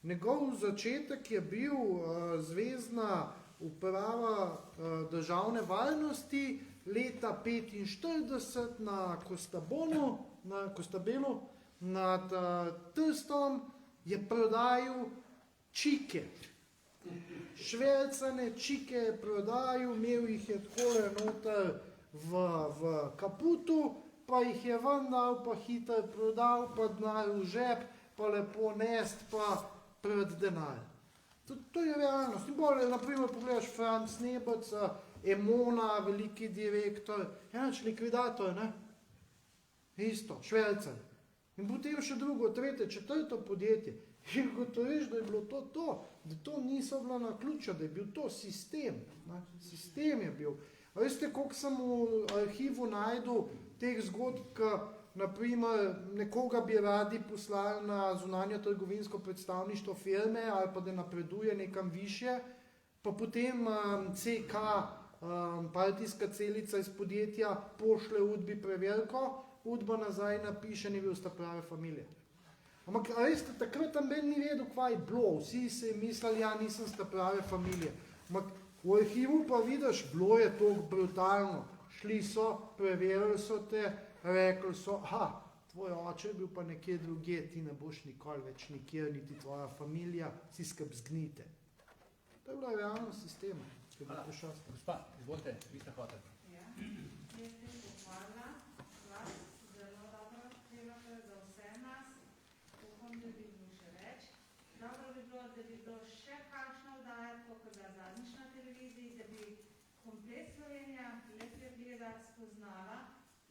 njegov začetek je bil zvezna uprava državne varnosti leta 1945 na Kostabelu nad Trstom je prodajal čike. Švercane čike je prodajal, imel jih je takole noter v kaputu, pa jih je ven dal, pa hitro prodal, pa denar v žep, pa lepo nest, pa pred denar. To je realnost. In bolje, naprimer, pogledaš Franc Nebec, Emona, veliki direktor, likvidator, isto, švercan. In potem še drugo, tretje, četrto podjetje. In gotoviš, da je bilo to, da to niso bila naključja, da je bil to sistem. Sistem je bil. A veste, koliko sem v arhivu najdel teh zgodb, naprimer, nekoga bi radi poslali na zunanjo trgovinsko predstavništvo firme ali pa da napreduje nekam više, pa potem CK, partijska celica iz podjetja, pošle Udbi preverko, Udba nazaj napiše, ni bil sta prave familije. Ampak, a veste, takrat tam ni vedel, kva je bilo, vsi se mislili, ja, nisem sta prave familije. Ampak v arhivu pa vidiš, bilo je to brutalno. Šli so, preverili so te, rekli so, tvoj oče je bil pa nekje drugje, ti ne boš nikoli več nikjer, niti tvoja familija, si skrb zgnite. To je bila realnost sistema, ki je bila pošast. Gospa, izvolite, vi ste hoteli. Ja, jaz bi pohvalila vas, zelo dobro delate za vse nas, upam, da bi bilo še več. Dobro bi bilo, da bi bilo še kakšno oddaja, kot da zadnjič na televiziji, da bi komplet Slovenija le gleda, spoznala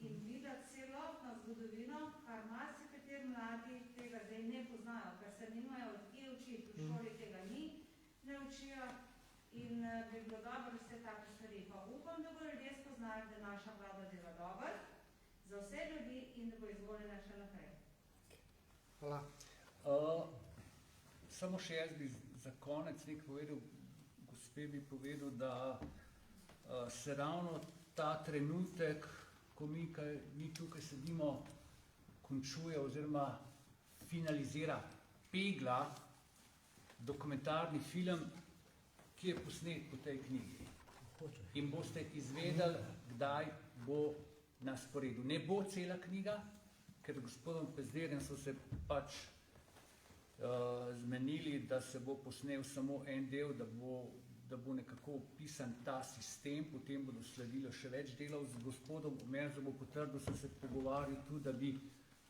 in videti celotno zgodovino, kar marsikateri mladi tega zdaj ne poznajo, ker se nimajo od kje učiti, v šoli tega ni, ne učijo in bi bilo dobro vse tako stvari. Pa upam, da bo ljudje spoznali, da naša vlada dela dobro za vse ljudi in da bo izvoljena še naprej. Hvala. Samo še jaz bi za konec nekaj povedal, gospe bi povedal, da se ravno ta trenutek, ko mi tukaj sedimo, končuje oziroma finalizira Pegla, dokumentarni film, ki je posnet po tej knjigi. In boste izvedeli, kdaj bo na sporedu. Ne bo cela knjiga, ker gospodom Pezderjem so se pač zmenili, da se bo posnel samo en del, da bo nekako opisan ta sistem, potem bodo sledilo še več delov. Z gospodom Omerzom bo potrdil, so se pogovarjali tudi, da bi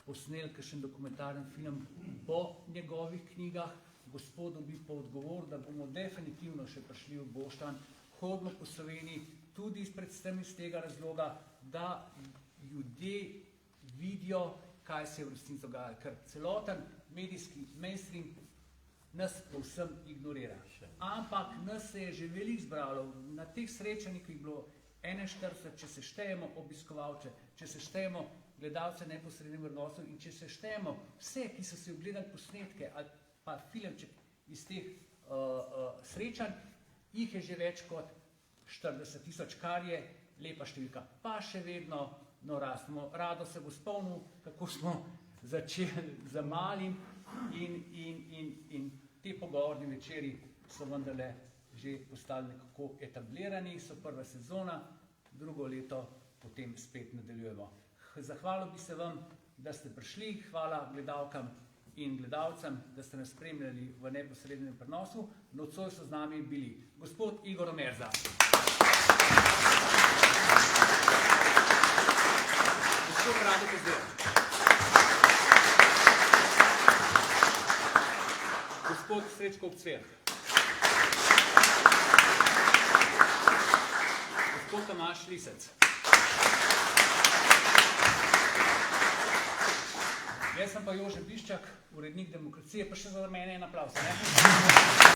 posnel kakšen dokumentarni film po njegovih knjigah. Gospodu bi pa odgovoril, da bomo definitivno še prišli v Boštanj, hodimo po Sloveniji, tudi predvsem iz tega razloga, da ljudje vidijo, kaj se je v resnici dogajalo, ker celoten medijski mainstream nas povsem ignorira. Ampak nas se je že veliko zbralo, na teh srečanjih je bilo 41, če se štejemo obiskovalce, če se štejemo gledalce neposrednim odnosom in če se štejemo vse, ki so si ogledali posnetke ali pa filmček iz teh srečanj, jih je že več kot 40 000, kar je lepa številka. Pa še vedno rastemo. Rado se bo spomnil, kako smo začeli za malim in te pogovorni večeri so vendarle že postali nekako etablirani, so prva sezona, drugo leto potem spet nadaljujemo. Zahvalil bi se vam, da ste prišli, hvala gledalkam in gledalcem, da ste nas spremljali v neposrednem prenosu. Nocoj so z nami bili gospod Igor Omerza, gospod Rado Pezder, gospod Srečko Obcver, gospod Tomaž Lisec, jaz sem pa Jože Biščak, urednik Demokracije, pa še za mene en aplavz.